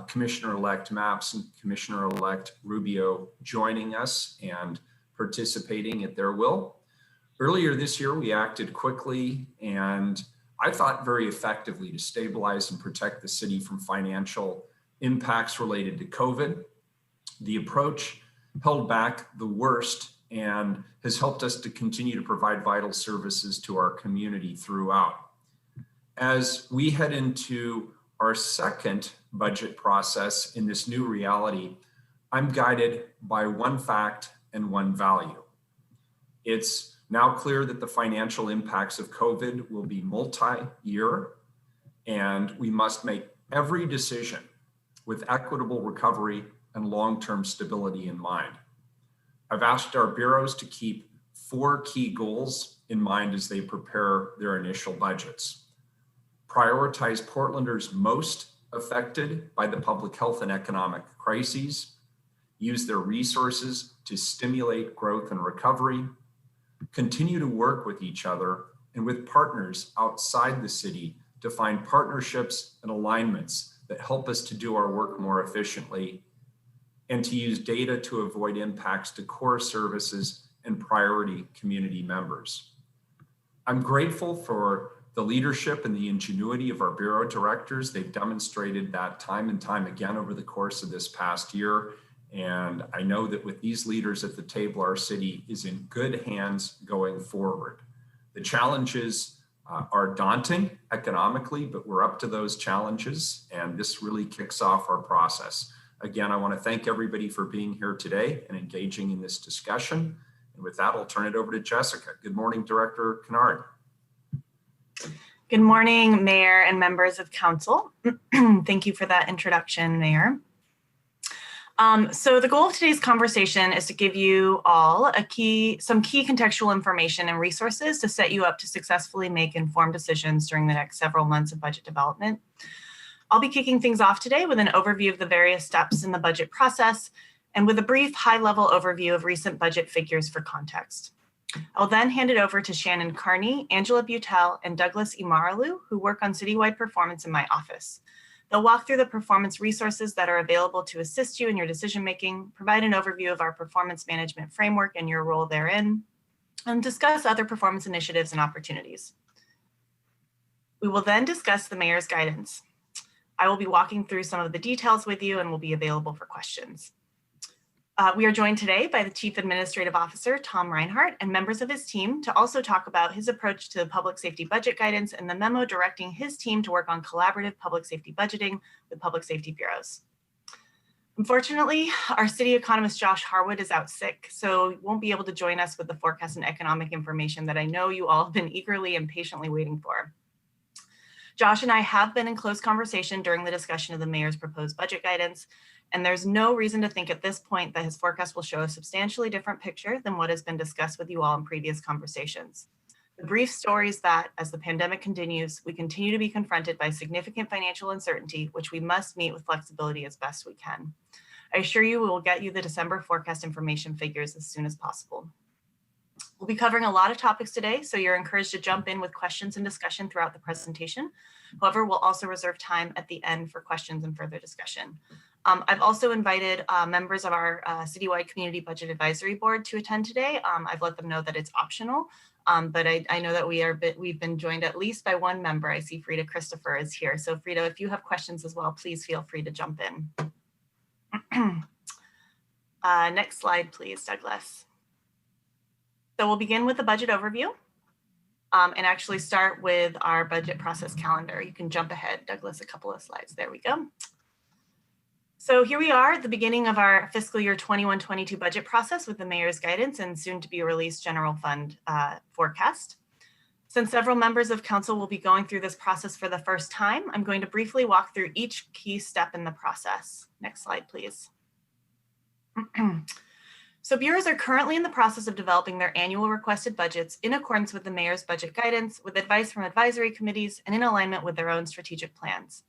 Commissioner-elect Maps and Commissioner-elect Rubio joining us and participating at their will. Earlier this year, we acted quickly and I thought very effectively to stabilize and protect the city from financial impacts related to COVID. The approach held back the worst and has helped us to continue to provide vital services to our community throughout. As we head into our second budget process in this new reality, I'm guided by one fact and one value. It's now clear that the financial impacts of COVID will be multi-year, and we must make every decision with equitable recovery and long-term stability in mind. I've asked our bureaus to keep 4 key goals in mind as they prepare their initial budgets. Prioritize Portlanders most affected by the public health and economic crises, use their resources to stimulate growth and recovery, continue to work with each other and with partners outside the city to find partnerships and alignments that help us to do our work more efficiently, and to use data to avoid impacts to core services and priority community members. I'm grateful for the leadership and the ingenuity of our bureau directors. They've demonstrated that time and time again over the course of this past year. And I know that with these leaders at the table, our city is in good hands going forward. The challenges are daunting economically, but we're up to those challenges, and this really kicks off our process. Again, I want to thank everybody for being here today and engaging in this discussion. And with that, I'll turn it over to Jessica. Good morning, Director Kennard. Good morning, Mayor and members of Council. Thank you for that introduction, Mayor. So the goal of today's conversation is to give you all some key contextual information and resources to set you up to successfully make informed decisions during the next several months of budget development. I'll be kicking things off today with an overview of the various steps in the budget process and with a brief high-level overview of recent budget figures for context. I'll then hand it over to Shannon Carney, Angela Butel, and Douglas Imaralu, who work on Citywide performance in my office. They'll walk through the performance resources that are available to assist you in your decision-making, provide an overview of our performance management framework and your role therein, and discuss other performance initiatives and opportunities. We will then discuss the Mayor's guidance. I will be walking through some of the details with you and will be available for questions. We are joined today by the Chief Administrative Officer, Tom Reinhardt, and members of his team to also talk about his approach to public safety budget guidance and the memo directing his team to work on collaborative public safety budgeting with public safety bureaus. Unfortunately, our city economist, Josh Harwood, is out sick, so he won't be able to join us with the forecast and economic information that I know you all have been eagerly and patiently waiting for. Josh and I have been in close conversation during the discussion of the Mayor's proposed budget guidance, and there's no reason to think at this point that his forecast will show a substantially different picture than what has been discussed with you all in previous conversations. The brief story is that as the pandemic continues, we continue to be confronted by significant financial uncertainty, which we must meet with flexibility as best we can. I assure you we will get you the December forecast information figures as soon as possible. We'll be covering a lot of topics today, so you're encouraged to jump in with questions and discussion throughout the presentation. However, we'll also reserve time at the end for questions and further discussion. I've also invited members of our Citywide Community Budget Advisory Board to attend today. I've let them know that it's optional, but I know that we've been joined at least by one member. I see Frida Christopher is here. So Frida, if you have questions as well, please feel free to jump in. Next slide, please, Douglas. So we'll begin with the budget overview and actually start with our budget process calendar. You can jump ahead, Douglas, a couple of slides. There we go. So here we are at the beginning of our fiscal year 21-22 budget process with the Mayor's guidance and soon to be released general fund forecast. Since several members of council will be going through this process for the first time, I'm going to briefly walk through each key step in the process. Next slide, please. So bureaus are currently in the process of developing their annual requested budgets in accordance with the Mayor's budget guidance, with advice from advisory committees and in alignment with their own strategic plans.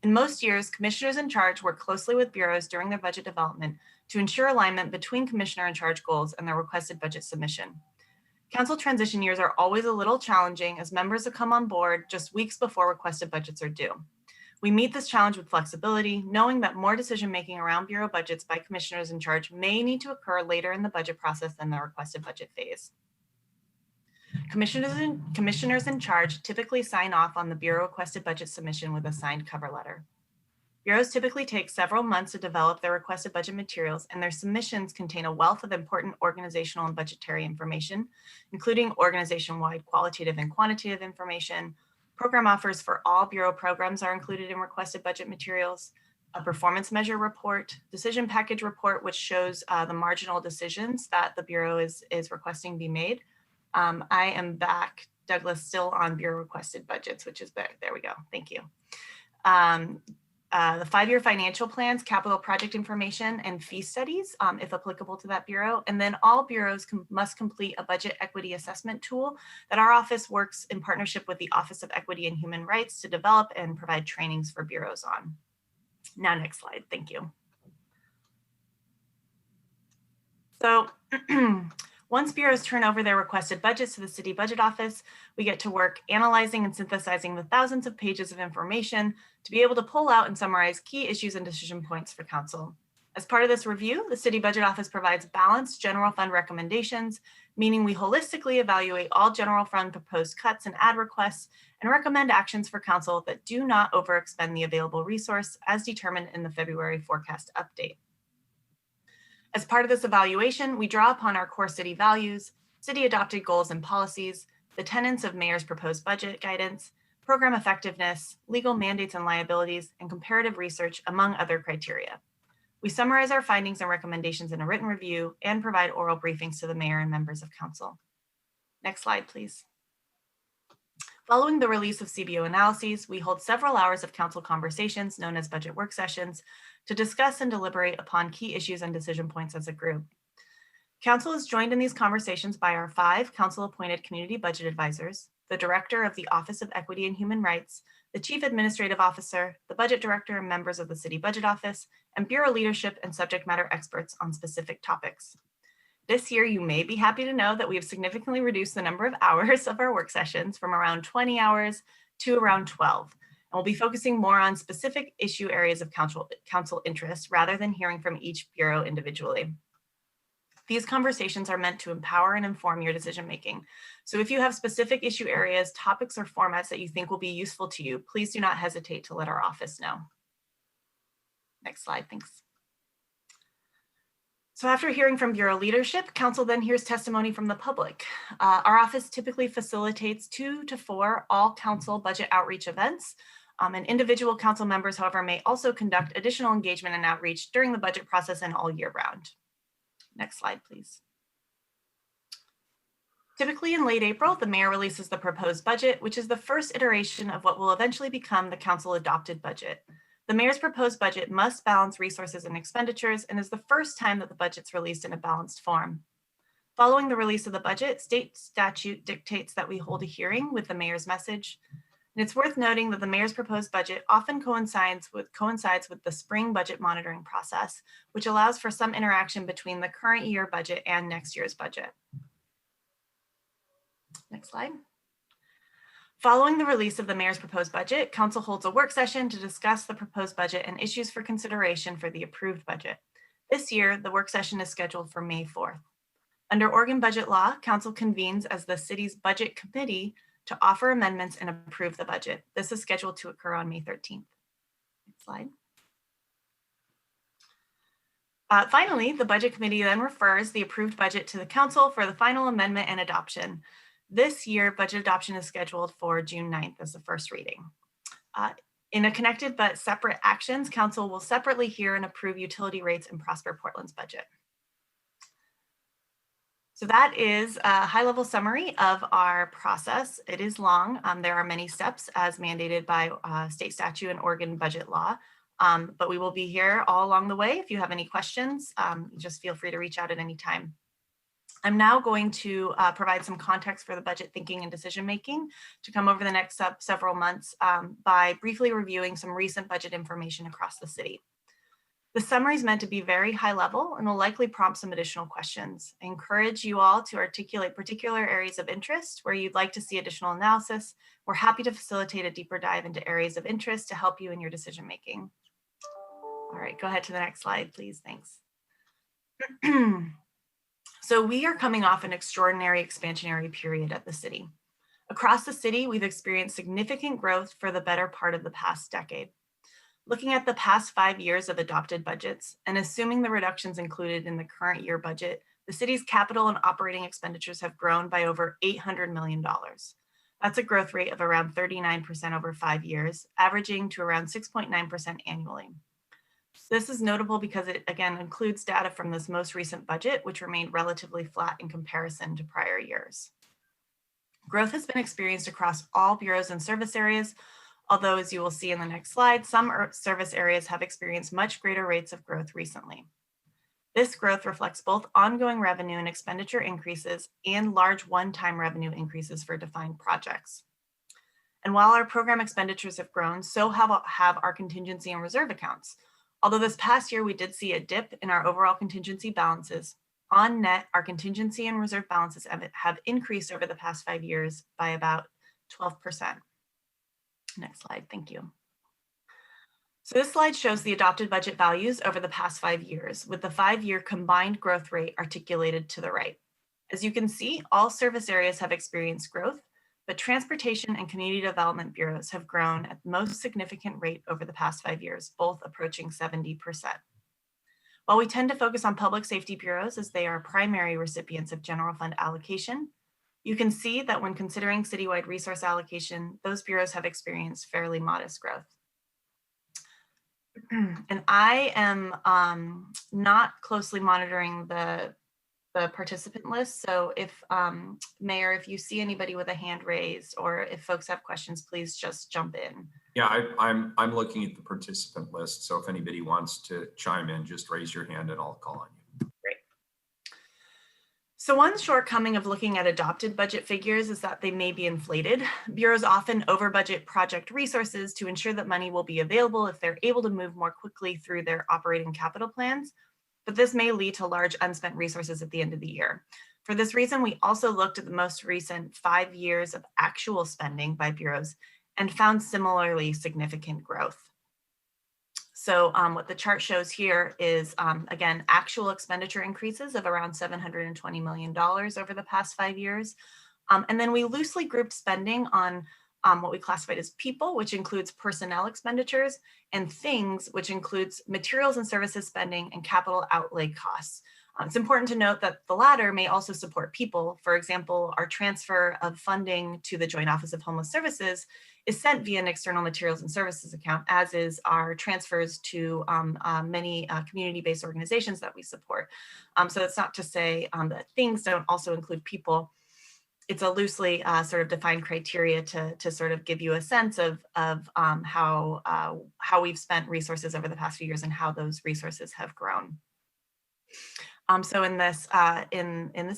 In most years, commissioners in charge work closely with bureaus during their budget development to ensure alignment between commissioner in charge goals and their requested budget submission. Council transition years are always a little challenging as members have come on board just weeks before requested budgets are due. We meet this challenge with flexibility, knowing that more decision-making around Bureau budgets by commissioners in charge may need to occur later in the budget process than the requested budget phase. Commissioners in charge typically sign off on the Bureau requested budget submission with a signed cover letter. Bureaus typically take several months to develop their requested budget materials, and their submissions contain a wealth of important organizational and budgetary information, including organization-wide qualitative and quantitative information. Program offers for all Bureau programs are included in requested budget materials, a performance measure report, decision package report, which shows the marginal decisions that the Bureau is requesting be made. I am back, Douglas, still on Bureau requested budgets, which is back. There we go. Thank you. The 5-year financial plans, capital project information, and fee studies, if applicable to that Bureau. And then all Bureaus must complete a budget equity assessment tool that our office works in partnership with the Office of Equity and Human Rights to develop and provide trainings for Bureaus on. Now, next slide. Thank you. So once Bureaus turn over their requested budgets to the City Budget Office, we get to work analyzing and synthesizing the thousands of pages of information to be able to pull out and summarize key issues and decision points for Council. As part of this review, the City Budget Office provides balanced general fund recommendations, meaning we holistically evaluate all general fund proposed cuts and add requests and recommend actions for Council that do not overexpend the available resource as determined in the February forecast update. As part of this evaluation, we draw upon our core city values, city adopted goals and policies, the tenets of Mayor's proposed budget guidance, program effectiveness, legal mandates and liabilities, and comparative research, among other criteria. We summarize our findings and recommendations in a written review and provide oral briefings to the Mayor and members of Council. Next slide, please. Following the release of CBO analyses, we hold several hours of Council conversations known as budget work sessions to discuss and deliberate upon key issues and decision points as a group. Council is joined in these conversations by our 5 Council-appointed community budget advisors, the Director of the Office of Equity and Human Rights, the Chief Administrative Officer, the Budget Director and members of the City Budget Office, and Bureau leadership and subject matter experts on specific topics. This year, you may be happy to know that we have significantly reduced the number of hours of our work sessions from around 20 hours to around 12. And we'll be focusing more on specific issue areas of council interest rather than hearing from each Bureau individually. These conversations are meant to empower and inform your decision-making. So if you have specific issue areas, topics, or formats that you think will be useful to you, please do not hesitate to let our office know. Next slide, thanks. So after hearing from Bureau leadership, Council then hears testimony from the public. Our office typically facilitates 2 to 4 all Council budget outreach events. And individual Council members, however, may also conduct additional engagement and outreach during the budget process and all year round. Next slide, please. Typically in late April, the Mayor releases the proposed budget, which is the first iteration of what will eventually become the Council adopted budget. The Mayor's proposed budget must balance resources and expenditures and is the first time that the budget's released in a balanced form. Following the release of the budget, state statute dictates that we hold a hearing with the Mayor's message. And it's worth noting that the Mayor's proposed budget often coincides with the spring budget monitoring process, which allows for some interaction between the current year budget and next year's budget. Next slide. Following the release of the Mayor's proposed budget, Council holds a work session to discuss the proposed budget and issues for consideration for the approved budget. This year, the work session is scheduled for May 4th. Under Oregon budget law, Council convenes as the city's budget committee to offer amendments and approve the budget. This is scheduled to occur on May 13th. Next slide. Finally, the budget committee then refers the approved budget to the Council for the final amendment and adoption. This year, budget adoption is scheduled for June 9th as the first reading. In a connected but separate actions, Council will separately hear and approve utility rates in Prosper Portland's budget. So that is a high-level summary of our process. It is long. There are many steps as mandated by state statute and Oregon budget law, but we will be here all along the way. If you have any questions, just feel free to reach out at any time. I'm now going to provide some context for the budget thinking and decision-making to come over the next several months by briefly reviewing some recent budget information across the city. The summary is meant to be very high level and will likely prompt some additional questions. I encourage you all to articulate particular areas of interest where you'd like to see additional analysis. We're happy to facilitate a deeper dive into areas of interest to help you in your decision making. All right, go ahead to the next slide, please. Thanks. So we are coming off an extraordinary expansionary period at the city. Across the city, we've experienced significant growth for the better part of the past decade. Looking at the past 5 years of adopted budgets and assuming the reductions included in the current year budget, the city's capital and operating expenditures have grown by over $800 million. That's a growth rate of around 39% over 5 years, averaging to around 6.9% annually. This is notable because it, again, includes data from this most recent budget, which remained relatively flat in comparison to prior years. Growth has been experienced across all bureaus and service areas, although, as you will see in the next slide, some service areas have experienced much greater rates of growth recently. This growth reflects both ongoing revenue and expenditure increases and large one-time revenue increases for defined projects. And while our program expenditures have grown, so have our contingency and reserve accounts. Although this past year we did see a dip in our overall contingency balances, on net, our contingency and reserve balances have increased over the past 5 years by about 12%. Next slide, thank you. So this slide shows the adopted budget values over the past 5 years with the 5-year combined growth rate articulated to the right. As you can see, all service areas have experienced growth, but transportation and community development bureaus have grown at the most significant rate over the past 5 years, both approaching 70%. While we tend to focus on public safety bureaus as they are primary recipients of general fund allocation, you can see that when considering citywide resource allocation, those bureaus have experienced fairly modest growth. And I am not closely monitoring the participant list. So if, Mayor, if you see anybody with a hand raised or if folks have questions, please just jump in. Yeah, I'm looking at the participant list. So if anybody wants to chime in, just raise your hand and I'll call on you. Great. So one shortcoming of looking at adopted budget figures is that they may be inflated. Bureaus often over-budget project resources to ensure that money will be available if they're able to move more quickly through their operating capital plans, but this may lead to large unspent resources at the end of the year. For this reason, we also looked at the most recent 5 years of actual spending by bureaus and found similarly significant growth. So what the chart shows here is, again, actual expenditure increases of around $720 million over the past 5 years. And then we loosely grouped spending on what we classified as people, which includes personnel expenditures, and things, which includes materials and services spending and capital outlay costs. It's important to note that the latter may also support people. For example, our transfer of funding to the Joint Office of Homeless Services is sent via an external materials and services account, as is our transfers to many community-based organizations that we support. So it's not to say that things don't also include people. It's a loosely sort of defined criteria to sort of give you a sense of how we've spent resources over the past few years and how those resources have grown. So in this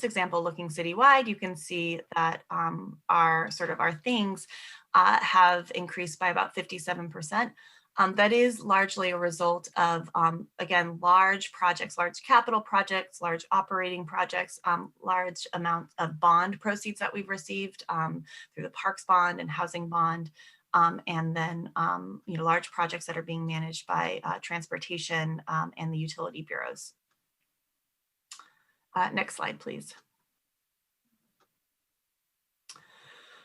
example, looking citywide, you can see that our things have increased by about 57%. That is largely a result of, again, large projects, large capital projects, large operating projects, large amounts of bond proceeds that we've received through the Parks Bond and Housing Bond, and then large projects that are being managed by transportation and the utility bureaus. Next slide, please.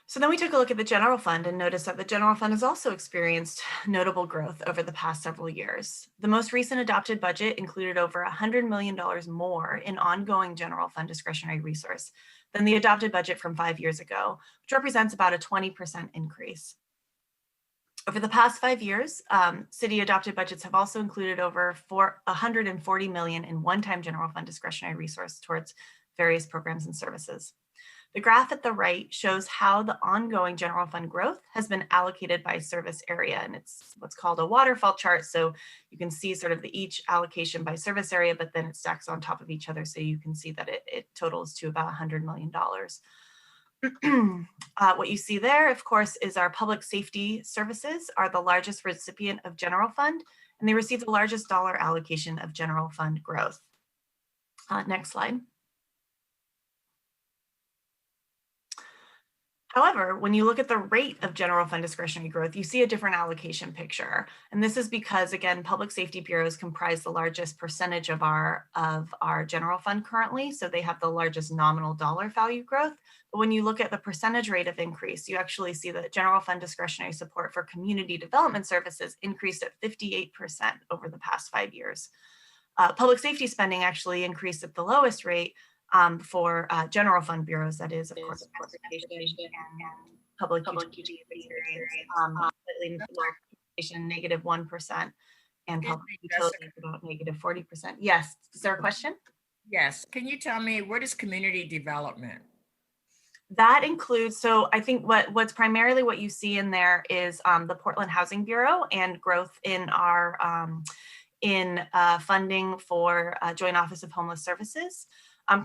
So then we took a look at the general fund and noticed that the general fund has also experienced notable growth over the past several years. The most recent adopted budget included over $100 million more in ongoing general fund discretionary resource than the adopted budget from 5 years ago, which represents about a 20% increase. Over the past 5 years, city adopted budgets have also included over $140 million in one-time general fund discretionary resource towards various programs and services. The graph at the right shows how the ongoing general fund growth has been allocated by service area, and it's what's called a waterfall chart. So you can see sort of each allocation by service area, but then it stacks on top of each other. So you can see that it totals to about $100 million. What you see there, of course, is our public safety services are the largest recipient of general fund, and they receive the largest dollar allocation of general fund growth. Next slide. However, when you look at the rate of general fund discretionary growth, you see a different allocation picture. And this is because, again, public safety bureaus comprise the largest percentage of our general fund currently. So they have the largest nominal dollar value growth. But when you look at the percentage rate of increase, you actually see that general fund discretionary support for community development services increased at 58% over the past 5 years. Public safety spending actually increased at the lowest rate, for general fund bureaus, that is, of course, transportation and public utility experience, slightly lower transportation, -1%, and public utilities about -40%. Yes, is there a question? Yes, can you tell me, what is community development? That includes, so I think what's primarily what you see in there is the Portland Housing Bureau and growth in our funding for Joint Office of Homeless Services.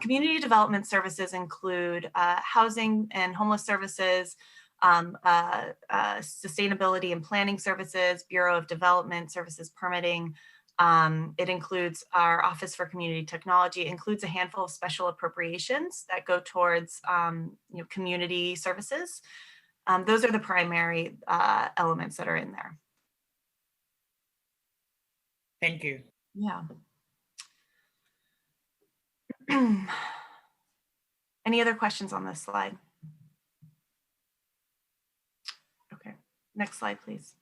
Community development services include housing and homeless services, sustainability and planning services, Bureau of Development Services permitting. It includes our Office for Community Technology. It includes a handful of special appropriations that go towards community services. Those are the primary elements that are in there. Thank you. Yeah. Any other questions on this slide? Okay, next slide, please.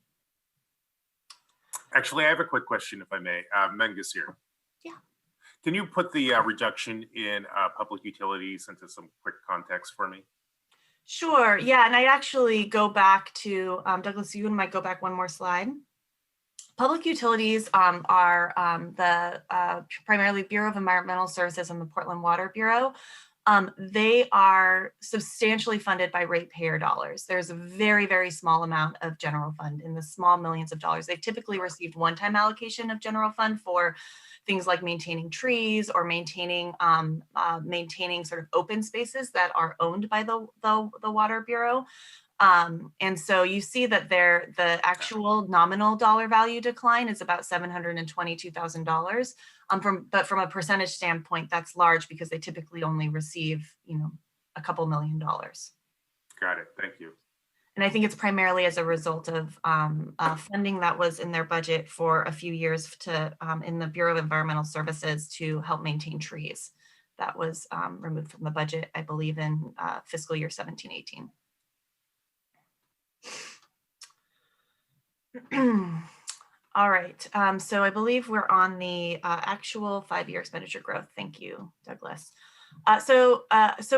Actually, I have a quick question, if I may. Mengus here. Yeah. Can you put the reduction in public utilities into some quick context for me? Sure, yeah, and I'd actually go back to, Douglas, you might go back one more slide. Public utilities are the primarily Bureau of Environmental Services and the Portland Water Bureau. They are substantially funded by ratepayer dollars. There's a very, very small amount of general fund in the small millions of dollars. They've typically received one-time allocation of general fund for things like maintaining trees or maintaining sort of open spaces that are owned by the Water Bureau. And so you see that the actual nominal dollar value decline is about $722,000. But from a percentage standpoint, that's large because they typically only receive, a couple $1 million. Got it. Thank you. And I think it's primarily as a result of funding that was in their budget for a few years in the Bureau of Environmental Services to help maintain trees. That was removed from the budget, I believe, in fiscal year 17-18. All right, so I believe we're on the actual 5-year expenditure growth. Thank you, Douglas. So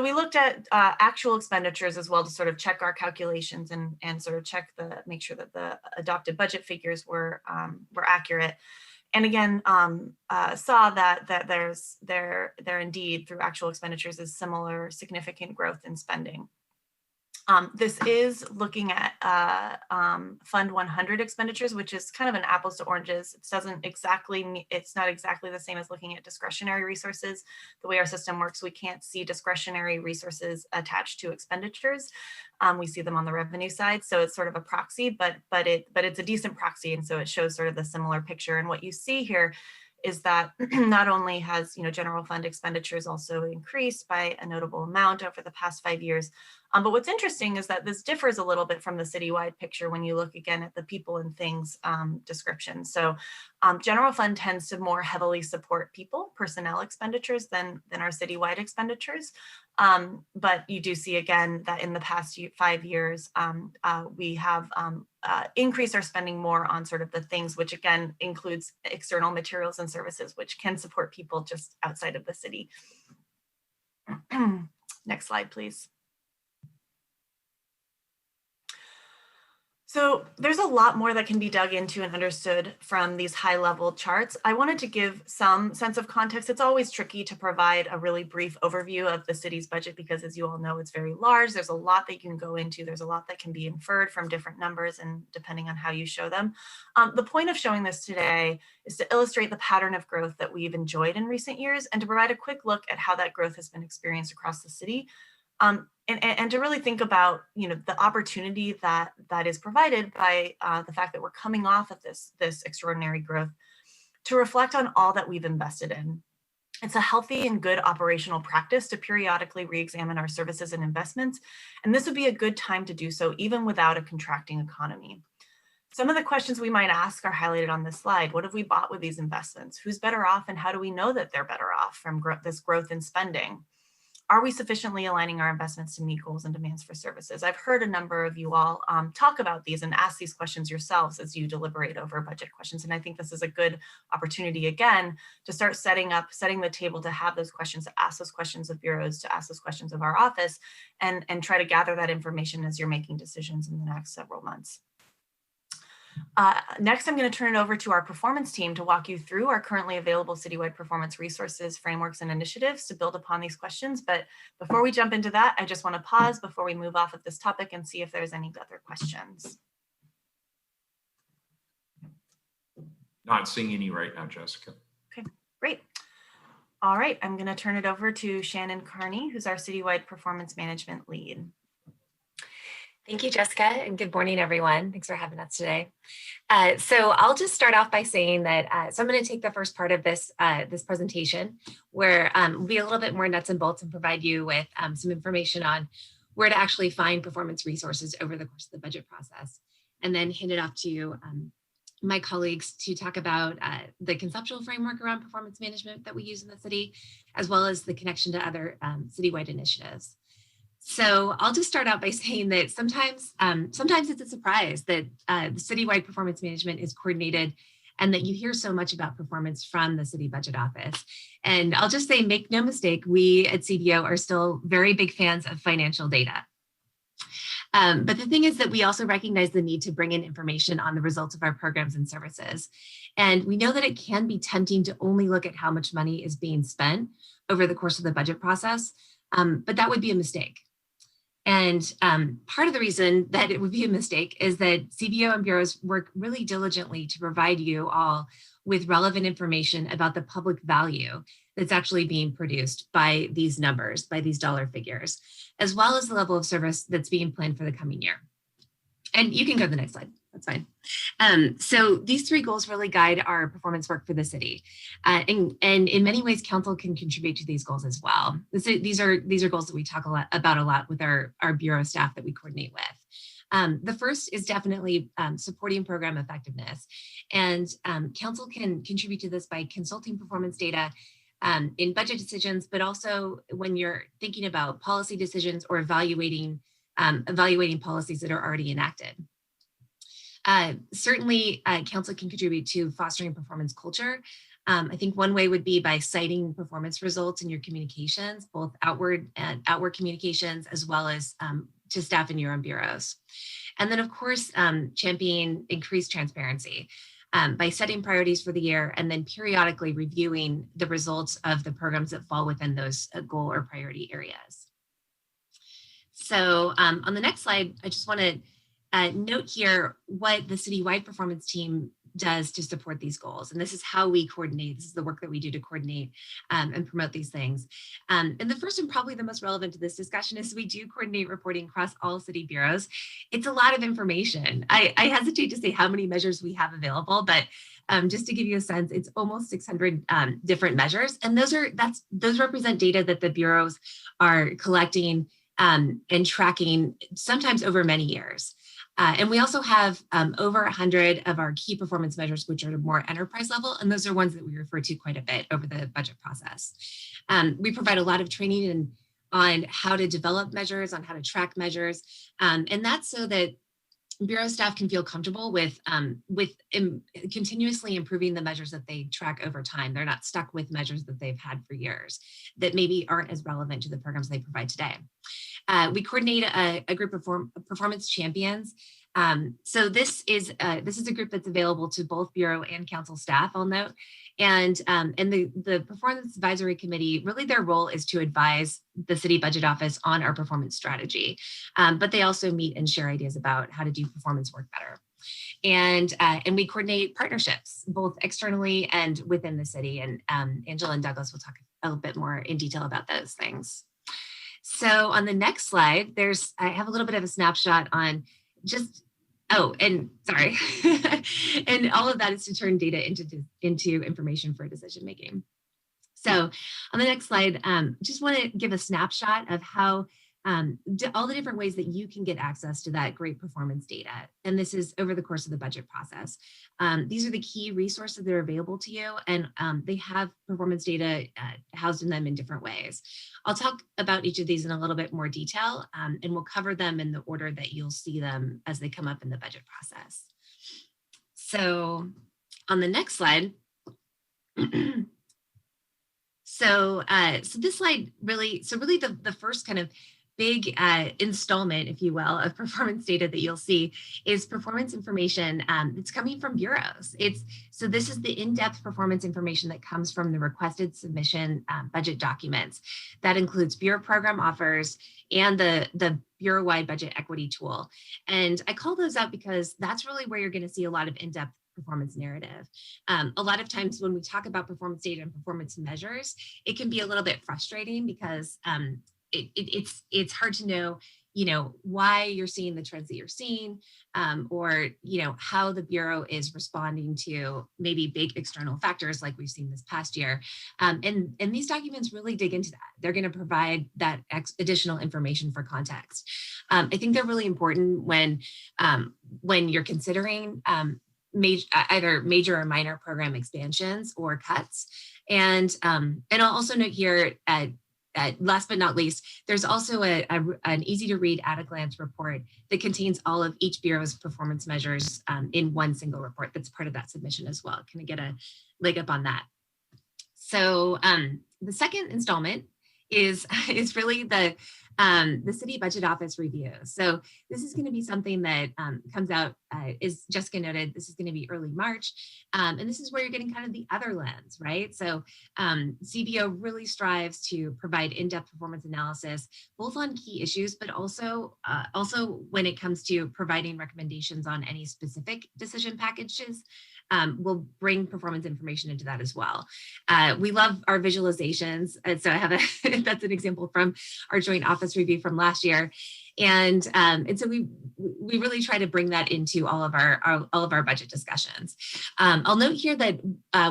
we looked at actual expenditures as well to sort of check our calculations and sort of make sure that the adopted budget figures were accurate. And again, saw that there indeed through actual expenditures is similar significant growth in spending. This is looking at Fund 100 expenditures, which is kind of an apples to oranges. It's not exactly the same as looking at discretionary resources. The way our system works, we can't see discretionary resources attached to expenditures. We see them on the revenue side, so it's sort of a proxy, but it's a decent proxy, and so it shows sort of the similar picture. And what you see here is that not only has general fund expenditures also increased by a notable amount over the past 5 years, but what's interesting is that this differs a little bit from the citywide picture when you look again at the people and things description. So general fund tends to more heavily support personnel expenditures than our citywide expenditures. But you do see again that in the past 5 years, we have increased our spending more on sort of the things, which again includes external materials and services, which can support people just outside of the city. Next slide, please. So there's a lot more that can be dug into and understood from these high-level charts. I wanted to give some sense of context. It's always tricky to provide a really brief overview of the city's budget because, as you all know, it's very large. There's a lot that you can go into. There's a lot that can be inferred from different numbers and depending on how you show them. The point of showing this today is to illustrate the pattern of growth that we've enjoyed in recent years and to provide a quick look at how that growth has been experienced across the city. And to really think about, the opportunity that is provided by the fact that we're coming off of this extraordinary growth, to reflect on all that we've invested in. It's a healthy and good operational practice to periodically re-examine our services and investments, and this would be a good time to do so even without a contracting economy. Some of the questions we might ask are highlighted on this slide. What have we bought with these investments? Who's better off, and how do we know that they're better off from this growth in spending? Are we sufficiently aligning our investments to meet goals and demands for services? I've heard a number of you all talk about these and ask these questions yourselves as you deliberate over budget questions. And I think this is a good opportunity, again, to start setting the table to have those questions, to ask those questions of bureaus, to ask those questions of our office, and try to gather that information as you're making decisions in the next several months. Next, I'm going to turn it over to our performance team to walk you through our currently available citywide performance resources, frameworks, and initiatives to build upon these questions. But before we jump into that, I just want to pause before we move off of this topic and see if there's any other questions. Not seeing any right now, Jessica. Okay, great. All right, I'm going to turn it over to Shannon Carney, who's our citywide performance management lead. Thank you, Jessica, and good morning, everyone. Thanks for having us today. So I'll just start off by saying that, so I'm going to take the first part of this presentation, where we'll be a little bit more nuts and bolts and provide you with some information on where to actually find performance resources over the course of the budget process, and then hand it off to my colleagues to talk about the conceptual framework around performance management that we use in the city, as well as the connection to other citywide initiatives. So I'll just start out by saying that sometimes it's a surprise that the citywide performance management is coordinated and that you hear so much about performance from the city budget office. And I'll just say, make no mistake, we at CBO are still very big fans of financial data. But the thing is that we also recognize the need to bring in information on the results of our programs and services. And we know that it can be tempting to only look at how much money is being spent over the course of the budget process, but that would be a mistake. And part of the reason that it would be a mistake is that CBO and bureaus work really diligently to provide you all with relevant information about the public value that's actually being produced by these numbers, by these dollar figures, as well as the level of service that's being planned for the coming year. And you can go to the next slide. That's fine. So these three goals really guide our performance work for the city. And in many ways, council can contribute to these goals as well. These are goals that we talk about a lot with our bureau staff that we coordinate with. The first is definitely supporting program effectiveness. And council can contribute to this by consulting performance data in budget decisions, but also when you're thinking about policy decisions or evaluating policies that are already enacted. Certainly, council can contribute to fostering performance culture. I think one way would be by citing performance results in your communications, both outward communications, as well as to staff in your own bureaus. And then, of course, championing increased transparency by setting priorities for the year and then periodically reviewing the results of the programs that fall within those goal or priority areas. So on the next slide, I just want to note here what the citywide performance team does to support these goals. And this is how we coordinate. This is the work that we do to coordinate and promote these things. And the first and probably the most relevant to this discussion is we do coordinate reporting across all city bureaus. It's a lot of information. I hesitate to say how many measures we have available, but just to give you a sense, it's almost 600 different measures. And those represent data that the bureaus are collecting and tracking sometimes over many years. And we also have over 100 of our key performance measures, which are more enterprise level, and those are ones that we refer to quite a bit over the budget process. We provide a lot of training on how to develop measures, on how to track measures, and that's so that bureau staff can feel comfortable with continuously improving the measures that they track over time. They're not stuck with measures that they've had for years that maybe aren't as relevant to the programs they provide today. We coordinate a group of performance champions. So this is a group that's available to both bureau and council staff, I'll note. And the performance advisory committee, really their role is to advise the city budget office on our performance strategy. But they also meet and share ideas about how to do performance work better. And we coordinate partnerships, both externally and within the city. And Angela and Douglas will talk a little bit more in detail about those things. So on the next slide, I have a little bit of a snapshot on just, oh, and sorry. And all of that is to turn data into information for decision making. So on the next slide, just want to give a snapshot of how all the different ways that you can get access to that great performance data. And this is over the course of the budget process. These are the key resources that are available to you, and they have performance data housed in them in different ways. I'll talk about each of these in a little bit more detail, and we'll cover them in the order that you'll see them as they come up in the budget process. So on the next slide, so this slide really the first kind of big installment, if you will, of performance data that you'll see is performance information that's coming from bureaus. So this is the in-depth performance information that comes from the requested submission budget documents. That includes bureau program offers and the bureau-wide budget equity tool. And I call those out because that's really where you're going to see a lot of in-depth performance narrative. A lot of times when we talk about performance data and performance measures, it can be a little bit frustrating because it's hard to know, why you're seeing the trends that you're seeing, or, how the Bureau is responding to maybe big external factors like we've seen this past year. And these documents really dig into that. They're going to provide that additional information for context. I think they're really important when you're considering either major or minor program expansions or cuts. And I'll also note here, last but not least, there's also an easy to read at a glance report that contains all of each bureau's performance measures in one single report that's part of that submission as well. Can I get a leg up on that? So the second installment is really the city budget office review. So this is going to be something that comes out, as Jessica noted, this is going to be early March. And this is where you're getting kind of the other lens, right? So CBO really strives to provide in-depth performance analysis, both on key issues, but also when it comes to providing recommendations on any specific decision packages. We'll bring performance information into that as well. We love our visualizations. And so I have that's an example from our joint office review from last year. And so we really try to bring that into all of our budget discussions. I'll note here that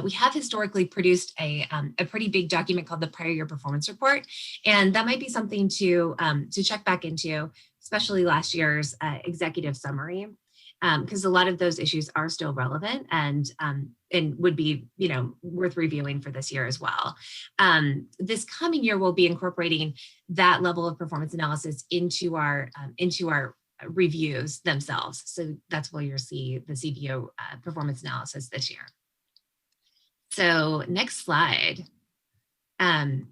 we have historically produced a pretty big document called the Prior Year Performance Report. And that might be something to check back into, especially last year's executive summary. Because a lot of those issues are still relevant and would be, worth reviewing for this year as well. This coming year, we'll be incorporating that level of performance analysis into our reviews themselves. So that's where you'll see the CBO performance analysis this year. So next slide. Shannon,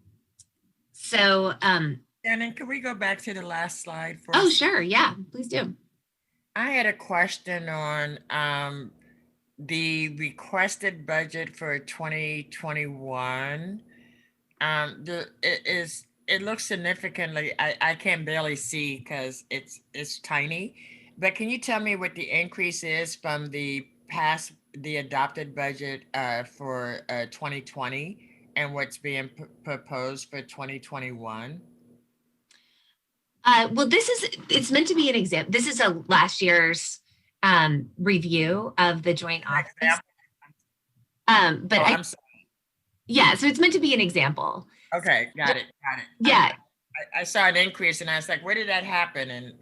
can we go back to the last slide? Oh, sure. Yeah, please do. I had a question on the requested budget for 2021. It looks significantly, I can barely see because it's tiny, but can you tell me what the increase is from the adopted budget for 2020 and what's being proposed for 2021? Well, it's meant to be an example. This is a last year's review of the joint office. But yeah, so it's meant to be an example. Okay, got it. Yeah. I saw an increase and I was like, where did that happen? And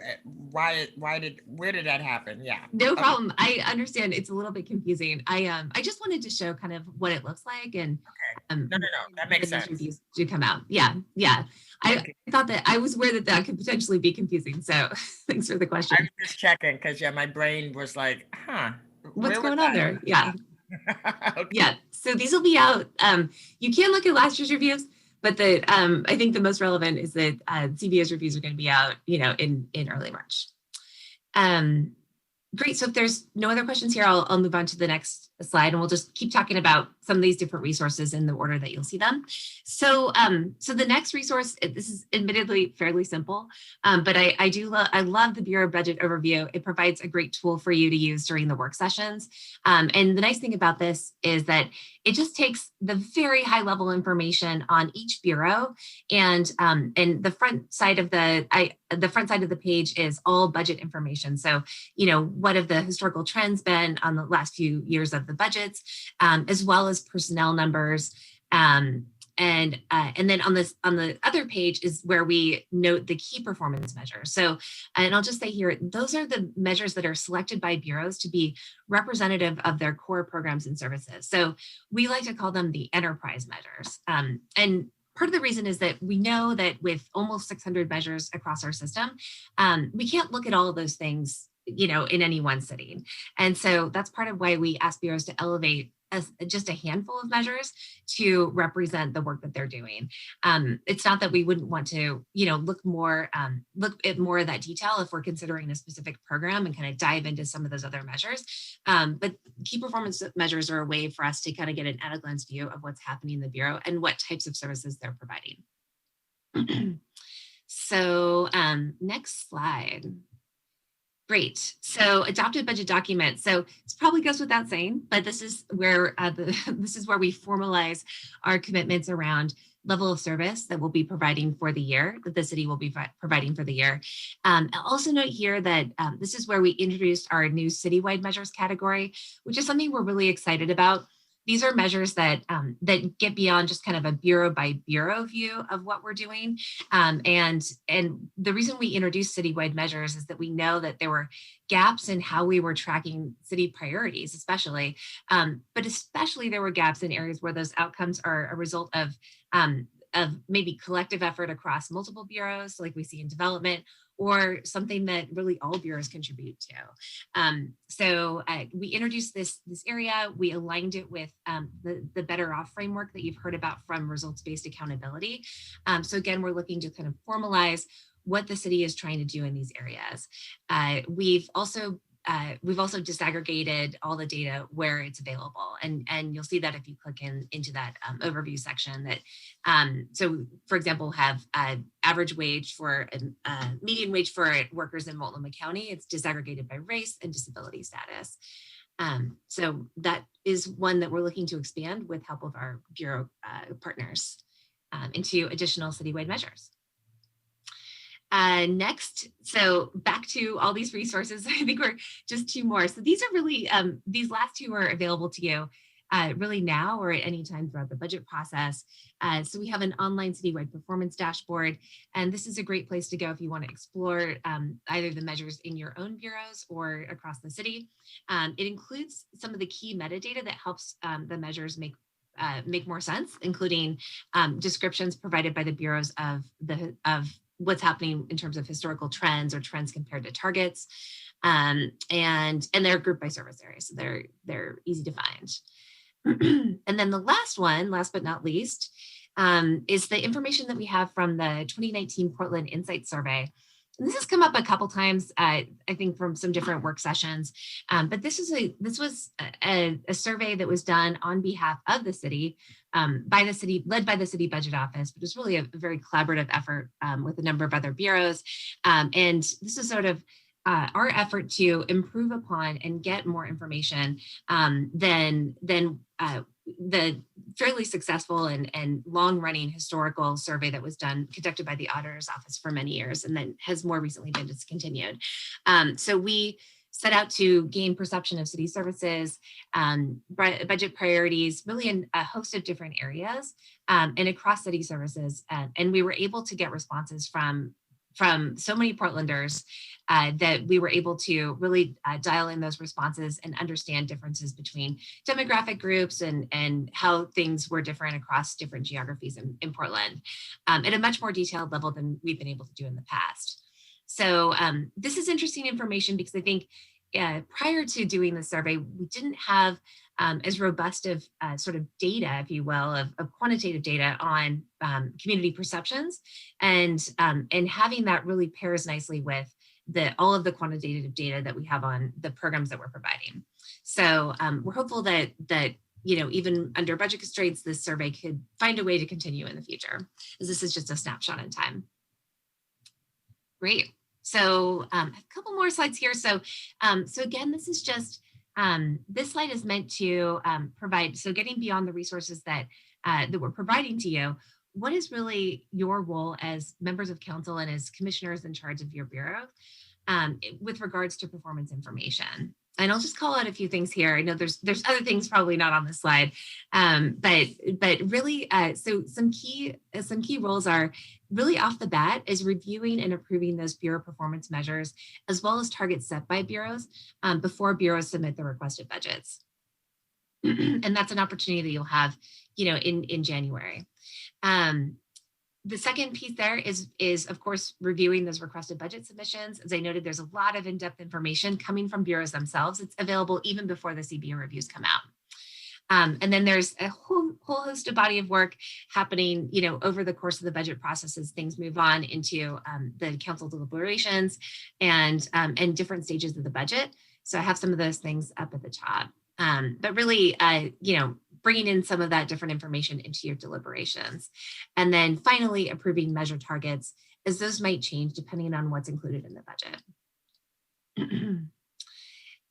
where did that happen? Yeah. No problem. I understand it's a little bit confusing. I just wanted to show kind of what it looks like and no, that makes sense. Reviews do come out. Yeah. I thought that I was aware that could potentially be confusing. So thanks for the question. I'm just checking because my brain was like, what's going on there? Yeah. Okay. Yeah. So these will be out. You can look at last year's reviews, but I think the most relevant is that CBO's reviews are going to be out, in early March. Great. So if there's no other questions here, I'll move on to the next slide, and we'll just keep talking about some of these different resources in the order that you'll see them. So, so the next resource, this is admittedly fairly simple, but I love the Bureau Budget Overview. It provides a great tool for you to use during the work sessions. And the nice thing about this is that it just takes the very high level information on each bureau, and the front side of the page is all budget information. So, what have the historical trends been on the last few years of the budgets, as well as personnel numbers. And then on the other page is where we note the key performance measures. So, and I'll just say here, those are the measures that are selected by bureaus to be representative of their core programs and services. So we like to call them the enterprise measures. And part of the reason is that we know that with almost 600 measures across our system, we can't look at all of those things, in any one sitting. And so that's part of why we ask bureaus to elevate just a handful of measures to represent the work that they're doing. It's not that we wouldn't want to, look at more of that detail if we're considering a specific program and kind of dive into some of those other measures. But key performance measures are a way for us to kind of get an at-a-glance view of what's happening in the Bureau and what types of services they're providing. So next slide. Great. So adopted budget document. So this probably goes without saying, but this is where we formalize our commitments around level of service that we'll be providing for the year, that the city will be providing for the year. I'll also note here that this is where we introduced our new citywide measures category, which is something we're really excited about. These are measures that get beyond just kind of a bureau by bureau view of what we're doing. And the reason we introduced citywide measures is that we know that there were gaps in how we were tracking city priorities, especially, but especially there were gaps in areas where those outcomes are a result of maybe collective effort across multiple bureaus, like we see in development, or something that really all bureaus contribute to. So we introduced this area, we aligned it with the Better Off framework that you've heard about from results-based accountability. So again, we're looking to kind of formalize what the city is trying to do in these areas. We've also disaggregated all the data where it's available. And you'll see that if you click into that overview section that, so for example, have average wage for, median wage for workers in Multnomah County. It's disaggregated by race and disability status. So that is one that we're looking to expand with help of our Bureau partners into additional citywide measures. Next, so back to all these resources. I think we're just two more. So these are really, these last two are available to you really now or at any time throughout the budget process. So we have an online citywide performance dashboard, and this is a great place to go if you want to explore either the measures in your own bureaus or across the city. It includes some of the key metadata that helps the measures make more sense, including descriptions provided by the bureaus of what's happening in terms of historical trends or trends compared to targets, and they're grouped by service areas, so they're easy to find. And then the last one, last but not least, is the information that we have from the 2019 Portland Insight Survey. And this has come up a couple times, I think, from some different work sessions. But this was a survey that was done on behalf of the city, by the city, led by the City Budget Office, but it was really a very collaborative effort with a number of other bureaus. And this is sort of our effort to improve upon and get more information than the fairly successful and long-running historical survey that was conducted by the Auditor's Office for many years, and then has more recently been discontinued. So we set out to gain perception of city services, budget priorities, really in a host of different areas and across city services. And we were able to get responses from so many Portlanders that we were able to really dial in those responses and understand differences between demographic groups and how things were different across different geographies in Portland at a much more detailed level than we've been able to do in the past. So this is interesting information because I think prior to doing the survey, we didn't have as robust of sort of data, if you will, of quantitative data on community perceptions, and having that really pairs nicely with all of the quantitative data that we have on the programs that we're providing. So we're hopeful that even under budget constraints, this survey could find a way to continue in the future, as this is just a snapshot in time. Great. So a couple more slides here. So again, this is just, this slide is meant to provide, so getting beyond the resources that we're providing to you, what is really your role as members of council and as commissioners in charge of your bureau with regards to performance information? And I'll just call out a few things here. I know there's other things probably not on the slide, but really, so some key roles are really off the bat is reviewing and approving those bureau performance measures, as well as targets set by bureaus before bureaus submit the requested budgets. And that's an opportunity that you'll have, in January. The second piece there is of course reviewing those requested budget submissions. As I noted, there's a lot of in-depth information coming from bureaus themselves. It's available even before the CBO reviews come out. And then there's a whole host of body of work happening, over the course of the budget process as things move on into the council deliberations and different stages of the budget. So I have some of those things up at the top. But really, bringing in some of that different information into your deliberations. And then finally, approving measure targets, as those might change depending on what's included in the budget.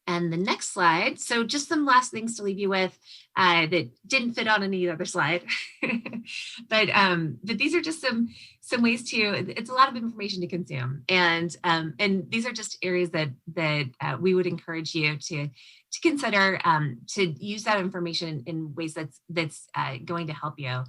And the next slide, so just some last things to leave you with that didn't fit on any other slide, but these are just some ways to, it's a lot of information to consume. And these are just areas that we would encourage you to consider to use that information in ways that's going to help you.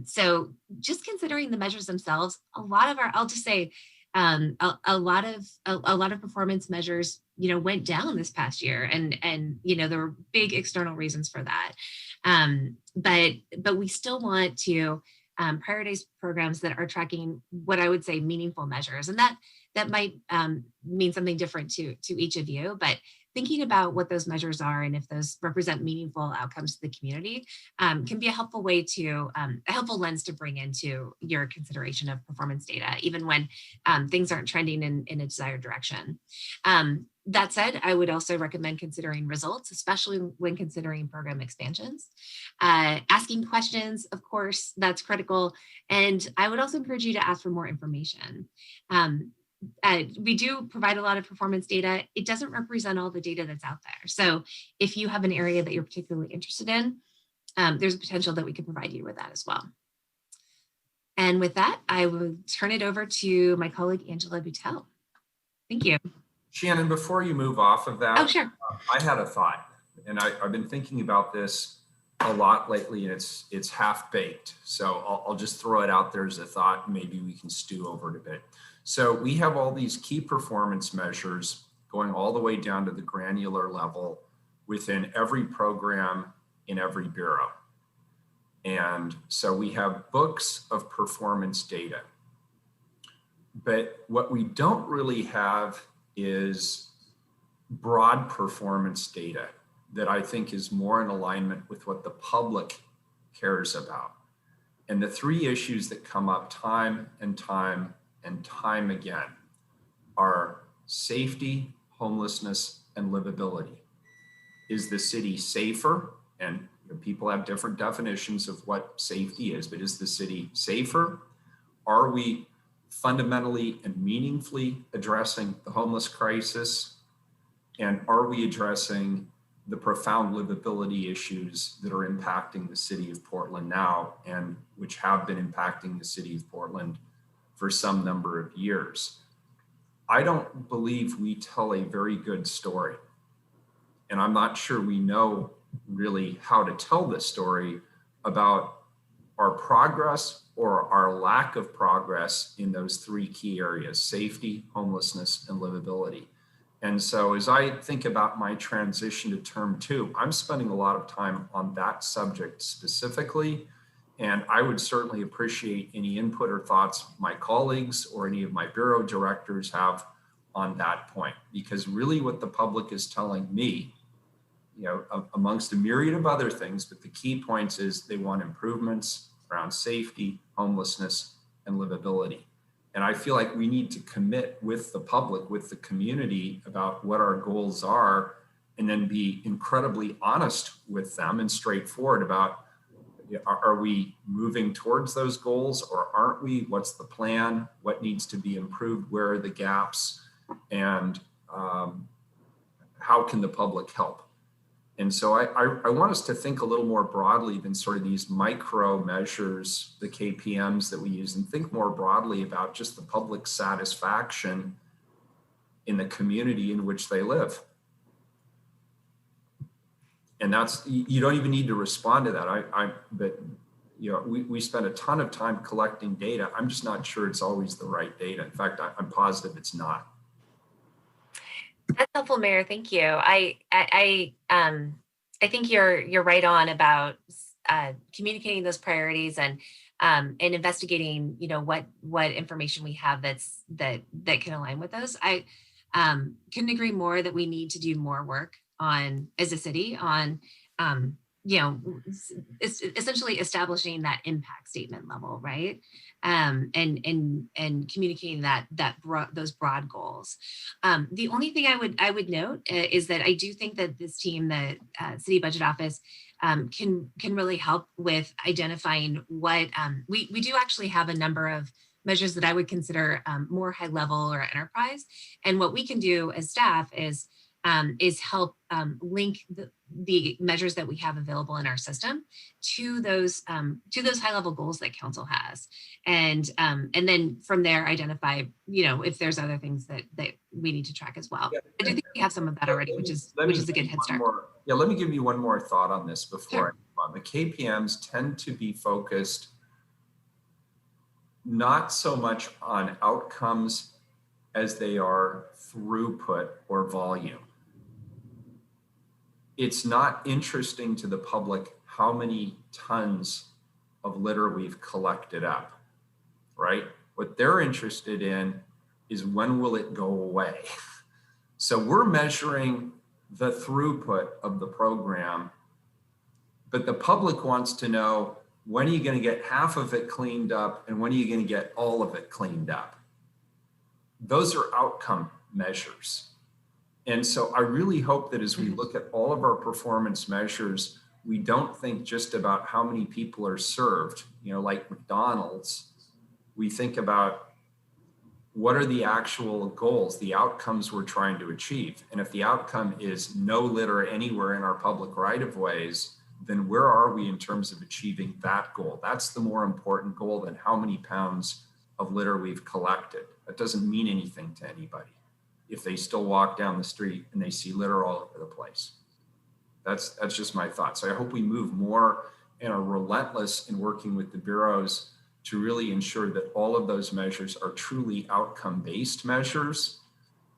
So just considering the measures themselves, a lot of our, I'll just say, a lot of performance measures, went down this past year, and there were big external reasons for that. But we still want to prioritize programs that are tracking what I would say meaningful measures, and that might mean something different to each of you. But thinking about what those measures are and if those represent meaningful outcomes to the community can be a helpful way to, a helpful lens to bring into your consideration of performance data, even when things aren't trending in a desired direction. That said, I would also recommend considering results, especially when considering program expansions. Asking questions, of course, that's critical. And I would also encourage you to ask for more information. We do provide a lot of performance data. It doesn't represent all the data that's out there. So if you have an area that you're particularly interested in, there's a potential that we could provide you with that as well. And with that, I will turn it over to my colleague, Angela Butel. Thank you. Shannon, before you move off of that, oh, sure. I had a thought, and I've been thinking about this a lot lately, and it's half-baked. So I'll just throw it out there as a thought. Maybe we can stew over it a bit. So we have all these key performance measures going all the way down to the granular level within every program in every bureau. And so we have books of performance data. But what we don't really have is broad performance data that I think is more in alignment with what the public cares about. And the three issues that come up time and time and time again are safety, homelessness, and livability. Is the city safer? And people have different definitions of what safety is, but is the city safer? Are we fundamentally and meaningfully addressing the homeless crisis? And are we addressing the profound livability issues that are impacting the city of Portland now, and which have been impacting the city of Portland for some number of years? I don't believe we tell a very good story. And I'm not sure we know really how to tell this story about our progress or our lack of progress in those three key areas: safety, homelessness, and livability. And so as I think about my transition to term 2, I'm spending a lot of time on that subject specifically. And I would certainly appreciate any input or thoughts my colleagues or any of my bureau directors have on that point, because really what the public is telling me, amongst a myriad of other things, but the key points is they want improvements around safety, homelessness, and livability. And I feel like we need to commit with the public, with the community, about what our goals are and then be incredibly honest with them and straightforward about, are we moving towards those goals or aren't we? What's the plan? What needs to be improved? Where are the gaps? And how can the public help? And so I want us to think a little more broadly than sort of these micro measures, the KPMs that we use, and think more broadly about just the public satisfaction in the community in which they live. And that's, you don't even need to respond to that. But you know, we spend a ton of time collecting data. I'm just not sure it's always the right data. In fact, I'm positive it's not. That's helpful, Mayor. Thank you. I think you're right on about communicating those priorities and investigating, you know, what information we have that can align with those. I couldn't agree more that we need to do more work on, as a city, on you know, essentially establishing that impact statement level, right? And communicating those broad goals. The only thing I would note is that I do think that this team, the City Budget Office, can really help with identifying what we do actually have a number of measures that I would consider more high level or enterprise. And what we can do as staff is help link the measures that we have available in our system to those high level goals that council has, and then from there identify, you know, if there's other things that we need to track as well. I do think we have some of that already, which is a good head start. Let me give you one more thought on this before I move on. The KPMs tend to be focused not so much on outcomes as they are throughput or volume. It's not interesting to the public how many tons of litter we've collected up, right? What they're interested in is when will it go away? So we're measuring the throughput of the program, but the public wants to know, when are you going to get half of it cleaned up and when are you going to get all of it cleaned up? Those are outcome measures. And so I really hope that as we look at all of our performance measures, we don't think just about how many people are served, you know, like McDonald's. We think about what are the actual goals, the outcomes we're trying to achieve. And if the outcome is no litter anywhere in our public right-of-ways, then where are we in terms of achieving that goal? That's the more important goal than how many pounds of litter we've collected. That doesn't mean anything to anybody if they still walk down the street and they see litter all over the place. That's just my thought. So I hope we move more and are relentless in working with the bureaus to really ensure that all of those measures are truly outcome-based measures,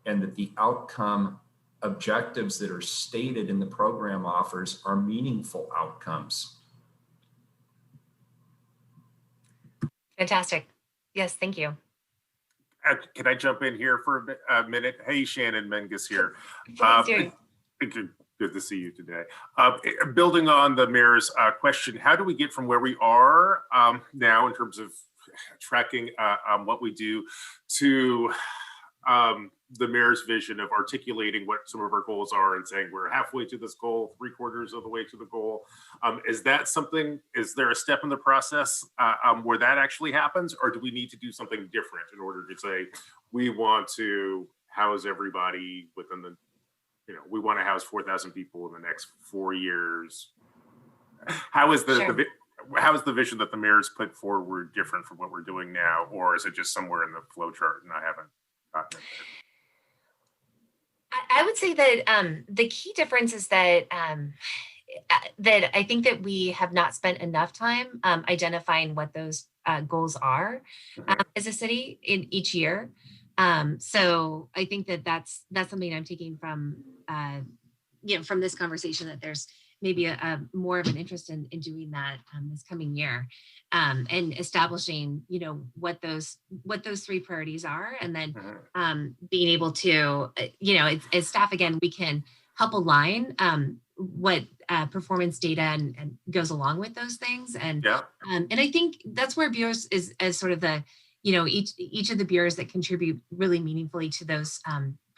and that the outcome objectives that are stated in the program offers are meaningful outcomes. Fantastic. Yes, thank you. Can I jump in here for a minute? Hey, Shannon Menges here. Good to see you today. Building on the mayor's question, how do we get from where we are now in terms of tracking what we do to the mayor's vision of articulating what some of our goals are and saying we're halfway to this goal, 3/4 of the way to the goal? Is that something, is there a step in the process where that actually happens, or do we need to do something different in order to say we want to house everybody within the, you know, we want to house 4,000 people in the next 4 years? How is the how is the vision that the mayor's put forward different from what we're doing now, or is it just somewhere in the flow chart and I haven't gotten it there? I would say that the key difference is that that I think that we have not spent enough time identifying what those goals are as a city in each year. So I think that that's something I'm taking from from this conversation, that there's maybe a more of an interest in doing that this coming year, and establishing, what those 3 priorities are, and then being able to, as staff, again, we can help align what performance data and goes along with those things. And I think that's where bureaus is as sort of the, each of the bureaus that contribute really meaningfully to those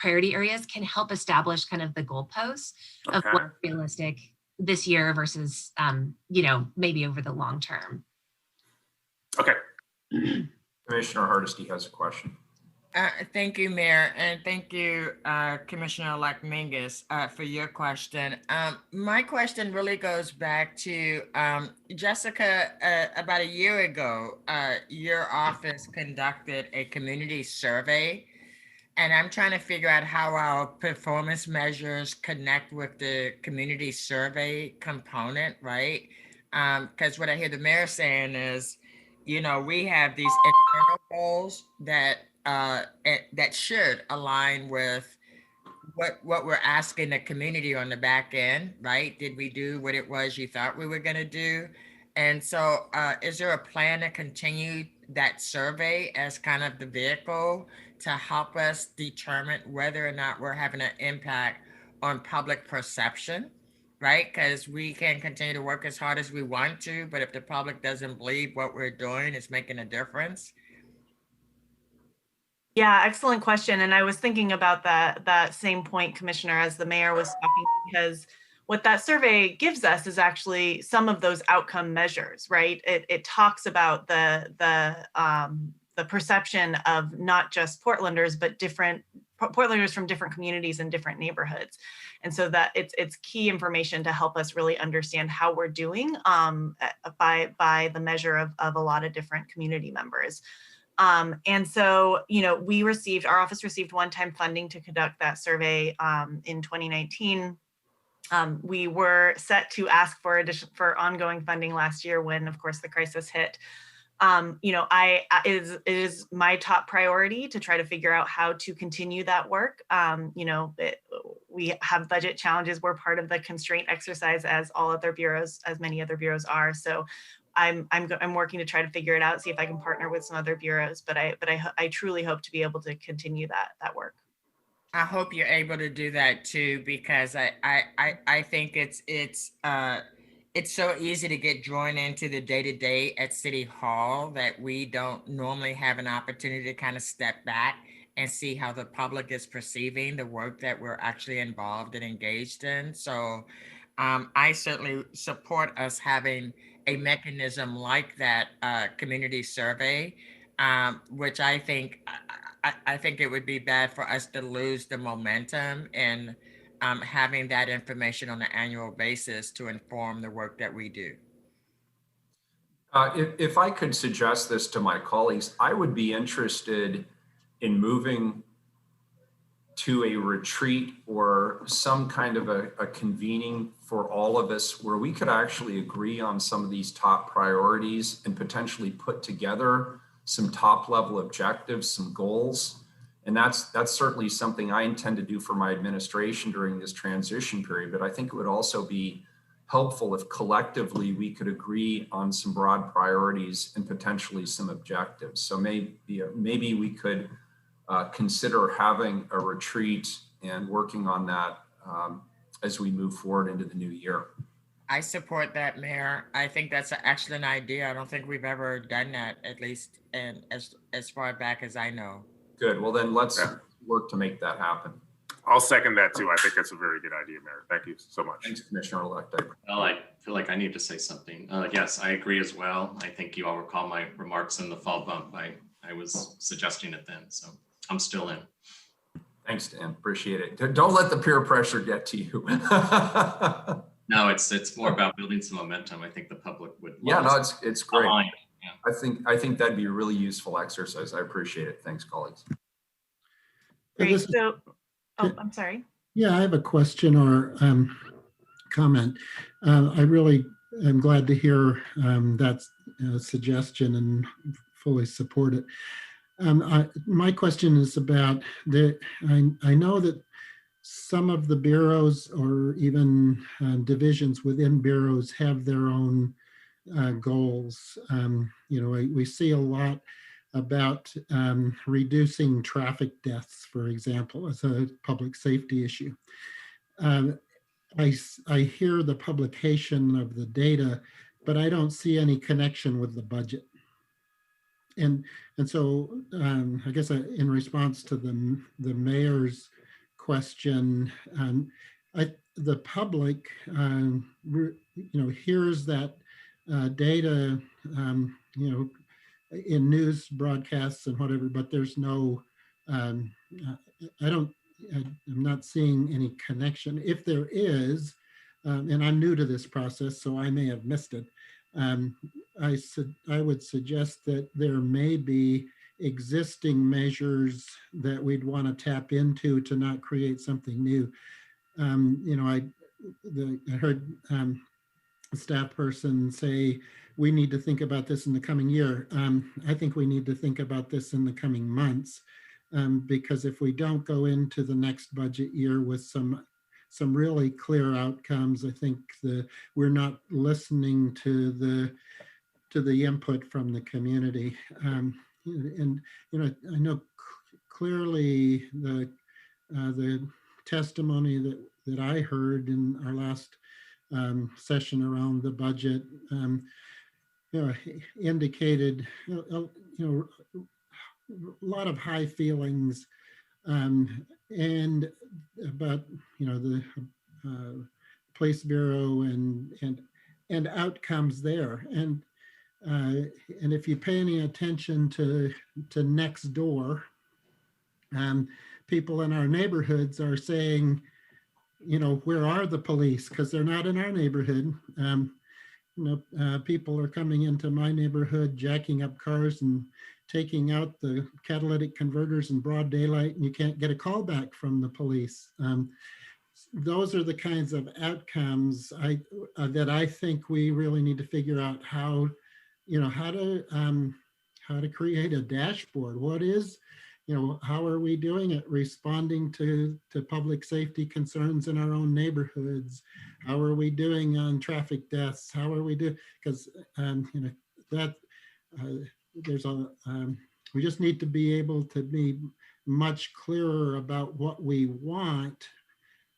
priority areas can help establish kind of the goalposts of Okay. what's realistic this year versus, maybe over the long term. Okay. Commissioner Hardesty has a question. Thank you, Mayor, and thank you, Commissioner-elect Mingus, for your question. My question really goes back to Jessica. About a year ago, your office conducted a community survey, and I'm trying to figure out how our performance measures connect with the community survey component, right? Because what I hear the mayor saying is, we have these internal goals that should align with what we're asking the community on the back end, right? Did we do what it was you thought we were going to do? And so is there a plan to continue that survey as kind of the vehicle to help us determine whether or not we're having an impact on public perception, right? Because we can continue to work as hard as we want to, but if the public doesn't believe what we're doing is making a difference. Yeah, excellent question. And I was thinking about that same point, Commissioner, as the mayor was talking, because what that survey gives us is actually some of those outcome measures, right? It talks about the perception of not just Portlanders, but Portlanders from different communities and different neighborhoods. And so that it's key information to help us really understand how we're doing by the measure of a lot of different community members. And so, our office received one-time funding to conduct that survey in 2019. We were set to ask for ongoing funding last year when, of course, the crisis hit. It is my top priority to try to figure out how to continue that work. We have budget challenges. We're part of the constraint exercise as many other bureaus are. So I'm working to try to figure it out, see if I can partner with some other bureaus, but I truly hope to be able to continue that work. I hope you're able to do that too, because I think it's so easy to get drawn into the day-to-day at City Hall that we don't normally have an opportunity to kind of step back and see how the public is perceiving the work that we're actually involved and engaged in. So I certainly support us having a mechanism like that community survey, which I think it would be bad for us to lose the momentum in having that information on an annual basis to inform the work that we do. If I could suggest this to my colleagues, I would be interested in moving to a retreat or some kind of a convening for all of us where we could actually agree on some of these top priorities and potentially put together some top level objectives, some goals. And that's certainly something I intend to do for my administration during this transition period. But I think it would also be helpful if collectively we could agree on some broad priorities and potentially some objectives. So maybe we could consider having a retreat and working on that as we move forward into the new year. I support that, Mayor. I think that's an excellent idea. I don't think we've ever done that, at least as far back as I know. Good. Well, then let's work to make that happen. I'll second that too. I think that's a very good idea, Mayor. Thank you so much. Thanks, Commissioner-elect. Well, I feel like I need to say something. Yes, I agree as well. I think you all recall my remarks in the fall bump. I was suggesting it then, so I'm still in. Thanks, Dan. Appreciate it. Don't let the peer pressure get to you. No, it's more about building some momentum. I think the public would. Yeah, no, it's great. Yeah. I think that'd be a really useful exercise. I appreciate it. Thanks, colleagues. Great. I'm sorry. Yeah, I have a question or comment. I really am glad to hear that suggestion and fully support it. My question is about I know that some of the bureaus or even divisions within bureaus have their own goals. We see a lot about reducing traffic deaths, for example, as a public safety issue. I hear the publication of the data, but I don't see any connection with the budget. And so I guess in response to the mayor's question. The public, hears that data, in news broadcasts and whatever, but there's no, I'm not seeing any connection. If there is, and I'm new to this process, so I may have missed it. I would suggest that there may be existing measures that we'd want to tap into to not create something new. I heard a staff person say, we need to think about this in the coming year. I think we need to think about this in the coming months, because if we don't go into the next budget year with some really clear outcomes, I think we're not listening to the input from the community. And I know clearly the testimony that I heard in our last session around the budget, indicated a lot of high feelings, and about the police bureau and outcomes there, and if you pay any attention to next door, people in our neighborhoods are saying, where are the police? Because they're not in our neighborhood. People are coming into my neighborhood, jacking up cars and taking out the catalytic converters in broad daylight, and you can't get a call back from the police. Those are the kinds of outcomes that I think we really need to figure out how to create a dashboard. What is, how are we doing it? Responding to public safety concerns in our own neighborhoods. How are we doing on traffic deaths? How are we doing? Because we just need to be able to be much clearer about what we want.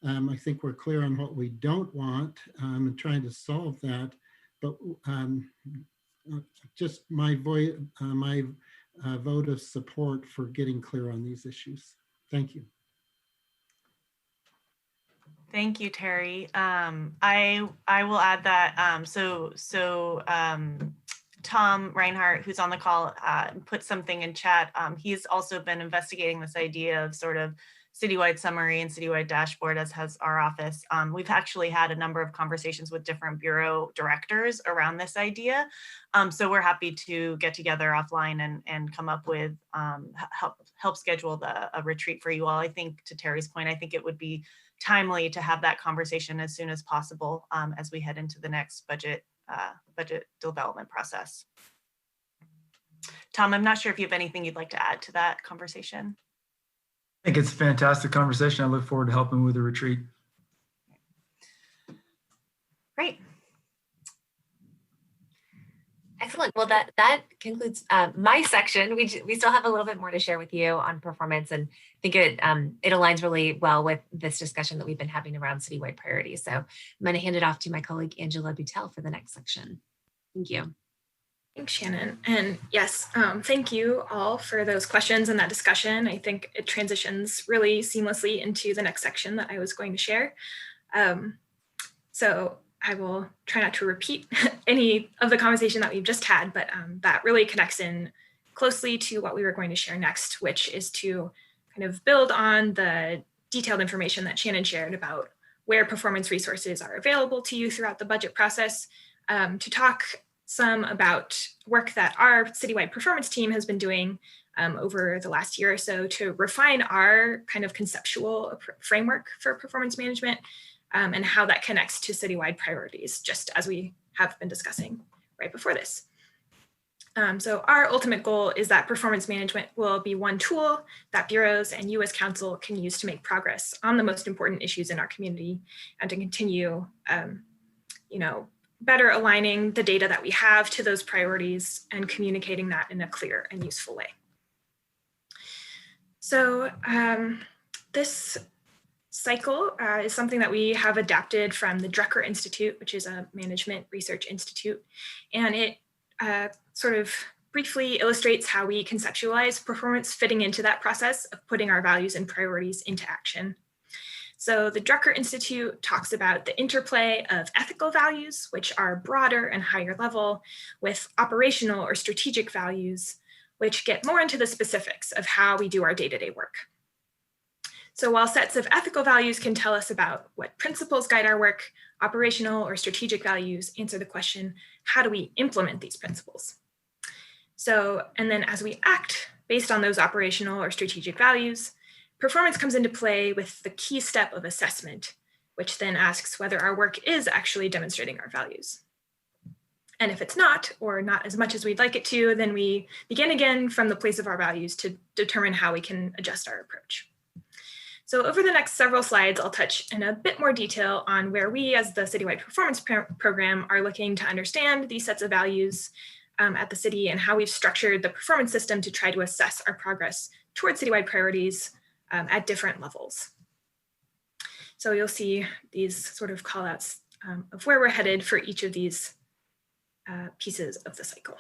I think we're clear on what we don't want, and trying to solve that. But just my vote of support for getting clear on these issues. Thank you. Thank you, Terry. I will add that. Tom Reinhardt, who's on the call, put something in chat. He's also been investigating this idea of sort of citywide summary and citywide dashboard, as has our office. We've actually had a number of conversations with different bureau directors around this idea. So we're happy to get together offline and come up with, help schedule a retreat for you all. I think, to Terry's point, I think it would be timely to have that conversation as soon as possible, as we head into the next budget development process. Tom, I'm not sure if you have anything you'd like to add to that conversation. I think it's a fantastic conversation. I look forward to helping with the retreat. Great. Excellent. Well, that concludes my section. We still have a little bit more to share with you on performance, and I think it aligns really well with this discussion that we've been having around citywide priorities. So I'm going to hand it off to my colleague, Angela Butel, for the next section. Thank you. Thanks, Shannon. And yes, thank you all for those questions and that discussion. I think it transitions really seamlessly into the next section that I was going to share. So I will try not to repeat any of the conversation that we've just had, but that really connects in closely to what we were going to share next, which is to kind of build on the detailed information that Shannon shared about where performance resources are available to you throughout the budget process, to talk some about work that our citywide performance team has been doing over the last year or so to refine our kind of conceptual framework for performance management, and how that connects to citywide priorities, just as we have been discussing right before this. So our ultimate goal is that performance management will be one tool that bureaus and you as council can use to make progress on the most important issues in our community, and to continue better aligning the data that we have to those priorities and communicating that in a clear and useful way. So this cycle is something that we have adapted from the Drucker Institute, which is a management research institute. And it sort of briefly illustrates how we conceptualize performance fitting into that process of putting our values and priorities into action. So the Drucker Institute talks about the interplay of ethical values, which are broader and higher level, with operational or strategic values, which get more into the specifics of how we do our day-to-day work. So while sets of ethical values can tell us about what principles guide our work, operational or strategic values answer the question, how do we implement these principles? So, and then as we act based on those operational or strategic values, performance comes into play with the key step of assessment, which then asks whether our work is actually demonstrating our values. And if it's not, or not as much as we'd like it to, then we begin again from the place of our values to determine how we can adjust our approach. So over the next several slides, I'll touch in a bit more detail on where we as the Citywide Performance Program are looking to understand these sets of values at the city and how we've structured the performance system to try to assess our progress towards citywide priorities at different levels. So you'll see these sort of call outs of where we're headed for each of these pieces of the cycle.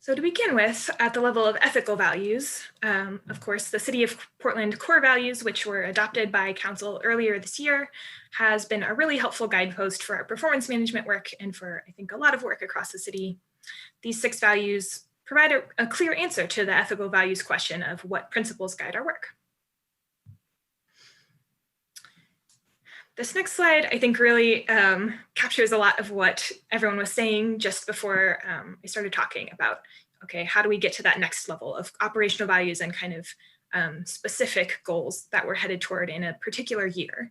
So to begin with, at the level of ethical values, of course, the City of Portland core values, which were adopted by Council earlier this year, has been a really helpful guidepost for our performance management work and for, I think, a lot of work across the city. These 6 values provide a clear answer to the ethical values question of what principles guide our work. This next slide, I think, really captures a lot of what everyone was saying just before I started talking about, okay, how do we get to that next level of operational values and kind of specific goals that we're headed toward in a particular year.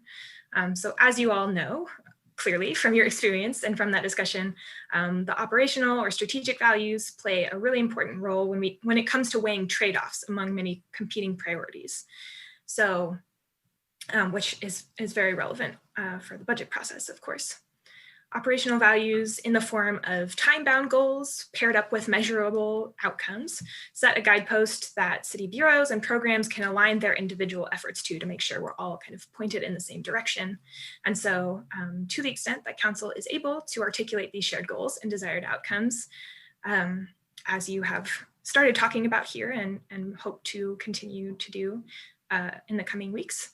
So as you all know, clearly from your experience and from that discussion, the operational or strategic values play a really important role when it comes to weighing trade-offs among many competing priorities. So which is very relevant for the budget process, of course. Operational values in the form of time-bound goals paired up with measurable outcomes set a guidepost that city bureaus and programs can align their individual efforts to make sure we're all kind of pointed in the same direction. And so to the extent that council is able to articulate these shared goals and desired outcomes, as you have started talking about here and hope to continue to do in the coming weeks,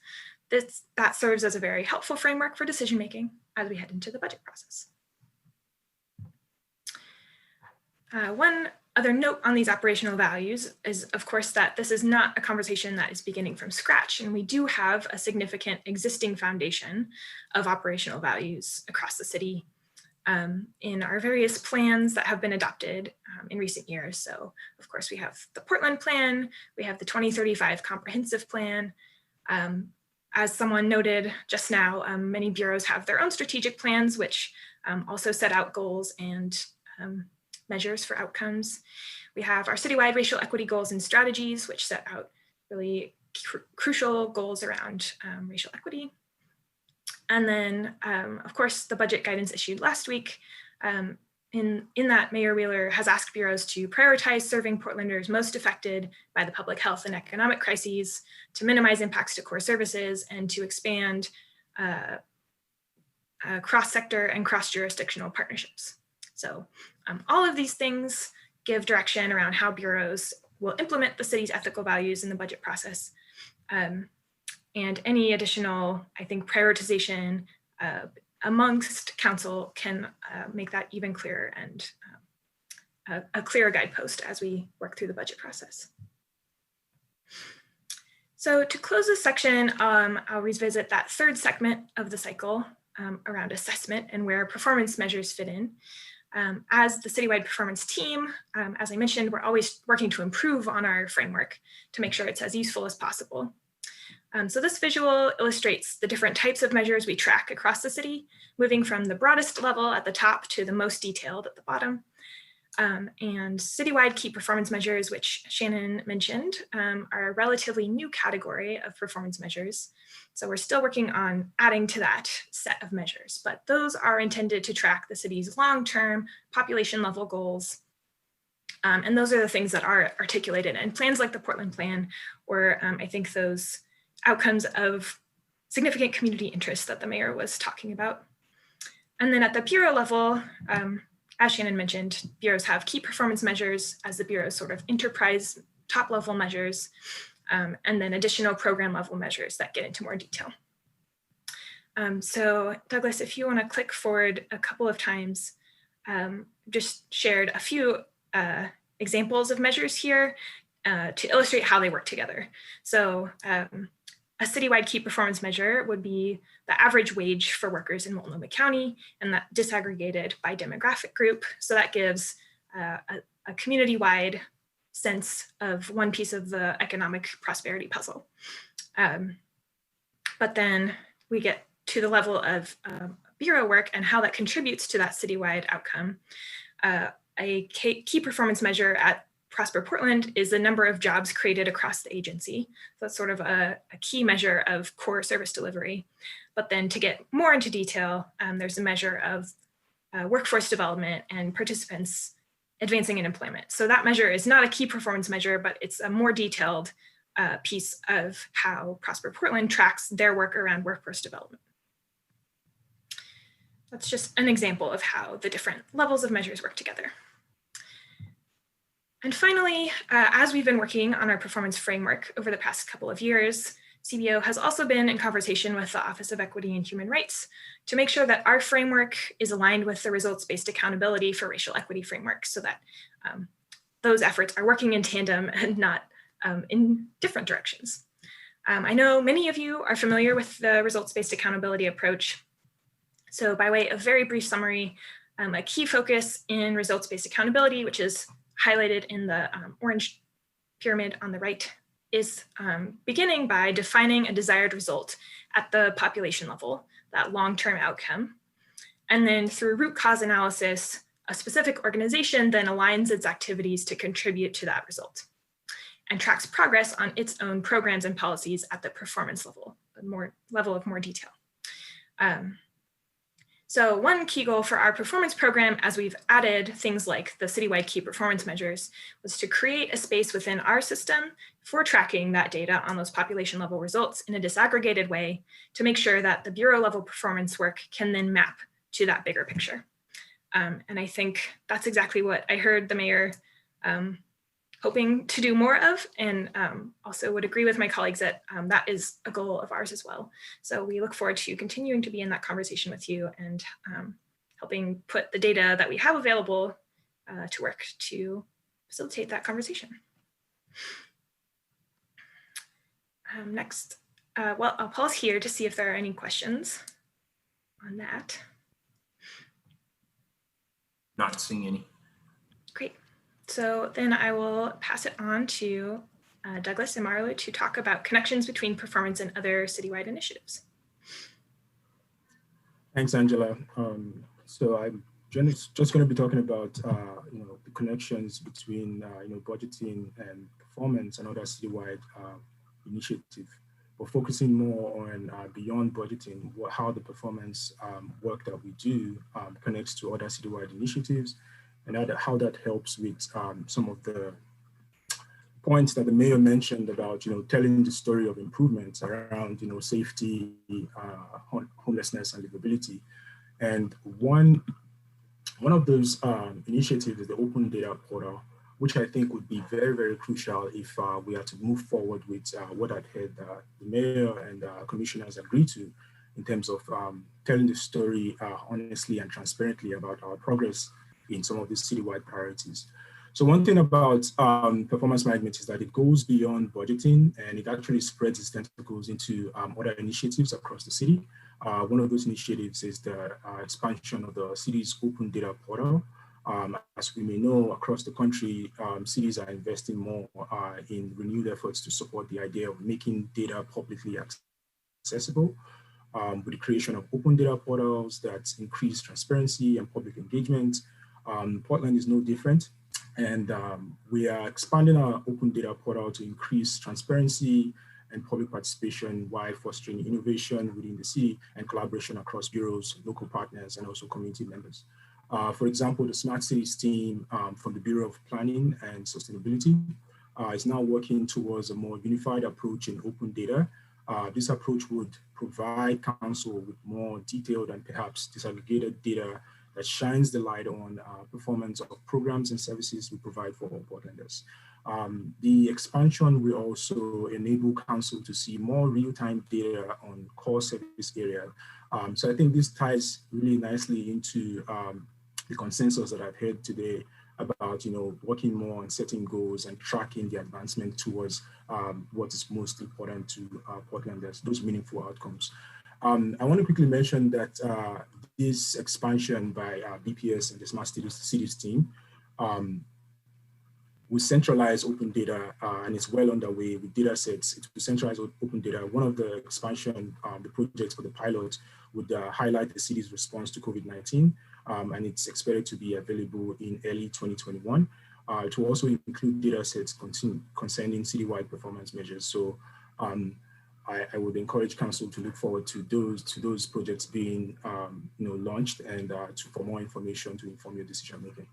that serves as a very helpful framework for decision-making as we head into the budget process. One other note on these operational values is, of course, that this is not a conversation that is beginning from scratch, and we do have a significant existing foundation of operational values across the city in our various plans that have been adopted in recent years. So, of course, we have the Portland Plan, we have the 2035 Comprehensive Plan. As someone noted just now, many bureaus have their own strategic plans, which also set out goals and measures for outcomes. We have our citywide racial equity goals and strategies, which set out really crucial goals around racial equity. And then, of course, the budget guidance issued last week. In that, Mayor Wheeler has asked bureaus to prioritize serving Portlanders most affected by the public health and economic crises, to minimize impacts to core services, and to expand cross-sector and cross-jurisdictional partnerships. So all of these things give direction around how bureaus will implement the city's ethical values in the budget process. And any additional, I think, prioritization amongst council can make that even clearer and a clearer guidepost as we work through the budget process. So to close this section, I'll revisit that third segment of the cycle around assessment and where performance measures fit in. As the citywide performance team, as I mentioned, we're always working to improve on our framework to make sure it's as useful as possible. So this visual illustrates the different types of measures we track across the city, moving from the broadest level at the top to the most detailed at the bottom. And citywide key performance measures, which Shannon mentioned, are a relatively new category of performance measures. So we're still working on adding to that set of measures, but those are intended to track the city's long-term population level goals. And those are the things that are articulated in plans like the Portland Plan, or I think those outcomes of significant community interest that the mayor was talking about. And then at the bureau level, as Shannon mentioned, bureaus have key performance measures as the bureau's sort of enterprise top level measures. and then additional program level measures that get into more detail. So Douglas, if you want to click forward a couple of times, just shared a few examples of measures here to illustrate how they work together. So a citywide key performance measure would be the average wage for workers in Multnomah County, and that disaggregated by demographic group. So that gives a community-wide sense of one piece of the economic prosperity puzzle. But then we get to the level of bureau work and how that contributes to that citywide outcome. A key performance measure at Prosper Portland is the number of jobs created across the agency. So that's sort of a key measure of core service delivery. But then to get more into detail, there's a measure of workforce development and participants advancing in employment. So that measure is not a key performance measure, but it's a more detailed piece of how Prosper Portland tracks their work around workforce development. That's just an example of how the different levels of measures work together. And finally, as we've been working on our performance framework over the past couple of years, CBO has also been in conversation with the Office of Equity and Human Rights to make sure that our framework is aligned with the results-based accountability for racial equity framework, so that those efforts are working in tandem and not in different directions. I know many of you are familiar with the results-based accountability approach. So by way of very brief summary, a key focus in results-based accountability, which is highlighted in the orange pyramid on the right, is beginning by defining a desired result at the population level, that long-term outcome. And then through root cause analysis, a specific organization then aligns its activities to contribute to that result and tracks progress on its own programs and policies at the performance level, level of more detail. So one key goal for our performance program, as we've added things like the citywide key performance measures, was to create a space within our system for tracking that data on those population level results in a disaggregated way to make sure that the bureau level performance work can then map to that bigger picture. And I think that's exactly what I heard the mayor hoping to do more of, and also would agree with my colleagues that that is a goal of ours as well. So we look forward to continuing to be in that conversation with you and helping put the data that we have available to work to facilitate that conversation. Next, well, I'll pause here to see if there are any questions on that. Not seeing any. Great. So then I will pass it on to Douglas and Marlo to talk about connections between performance and other citywide initiatives. Thanks, Angela. So I'm just going to be talking about the connections between budgeting and performance and other citywide initiatives, but focusing more on beyond budgeting, how the performance work that we do connects to other citywide initiatives, and how that helps with some of the points that the mayor mentioned about, telling the story of improvements around, safety, homelessness, and livability. And one of those initiatives is the open data portal, which I think would be very, very crucial if we are to move forward with what I've heard the mayor and commissioners agree to in terms of telling the story honestly and transparently about our progress in some of these citywide priorities. So one thing about performance management is that it goes beyond budgeting, and it actually spreads its tentacles into other initiatives across the city. One of those initiatives is the expansion of the city's open data portal. As we may know, across the country, cities are investing more in renewed efforts to support the idea of making data publicly accessible. With the creation of open data portals that increase transparency and public engagement. Portland is no different, and we are expanding our open data portal to increase transparency and public participation while fostering innovation within the city and collaboration across bureaus, local partners, and also community members. For example, the Smart Cities team from the Bureau of Planning and Sustainability is now working towards a more unified approach in open data. This approach would provide council with more detailed and perhaps disaggregated data that shines the light on performance of programs and services we provide for all Portlanders. The expansion will also enable council to see more real-time data on core service area. So I think this ties really nicely into the consensus that I've heard today about, working more on setting goals and tracking the advancement towards what is most important to Portlanders, those meaningful outcomes. I want to quickly mention that this expansion by BPS and the Smart Cities team we centralize open data and it's well underway with data sets. It will centralize open data. One of the expansion, the projects for the pilot would highlight the city's response to COVID-19 and it's expected to be available in early 2021. It will also include data sets concerning citywide performance measures. So I would encourage council to look forward to those projects being launched and for more information to inform your decision making.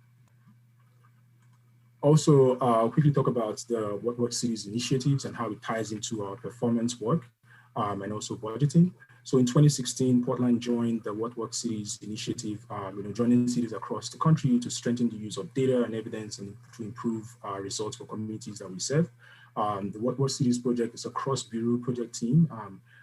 Also, quickly talk about the What Works Cities initiatives and how it ties into our performance work and also budgeting. So in 2016, Portland joined the What Works Cities initiative, joining cities across the country to strengthen the use of data and evidence and to improve results for communities that we serve. The What Works Cities project is a cross-bureau project team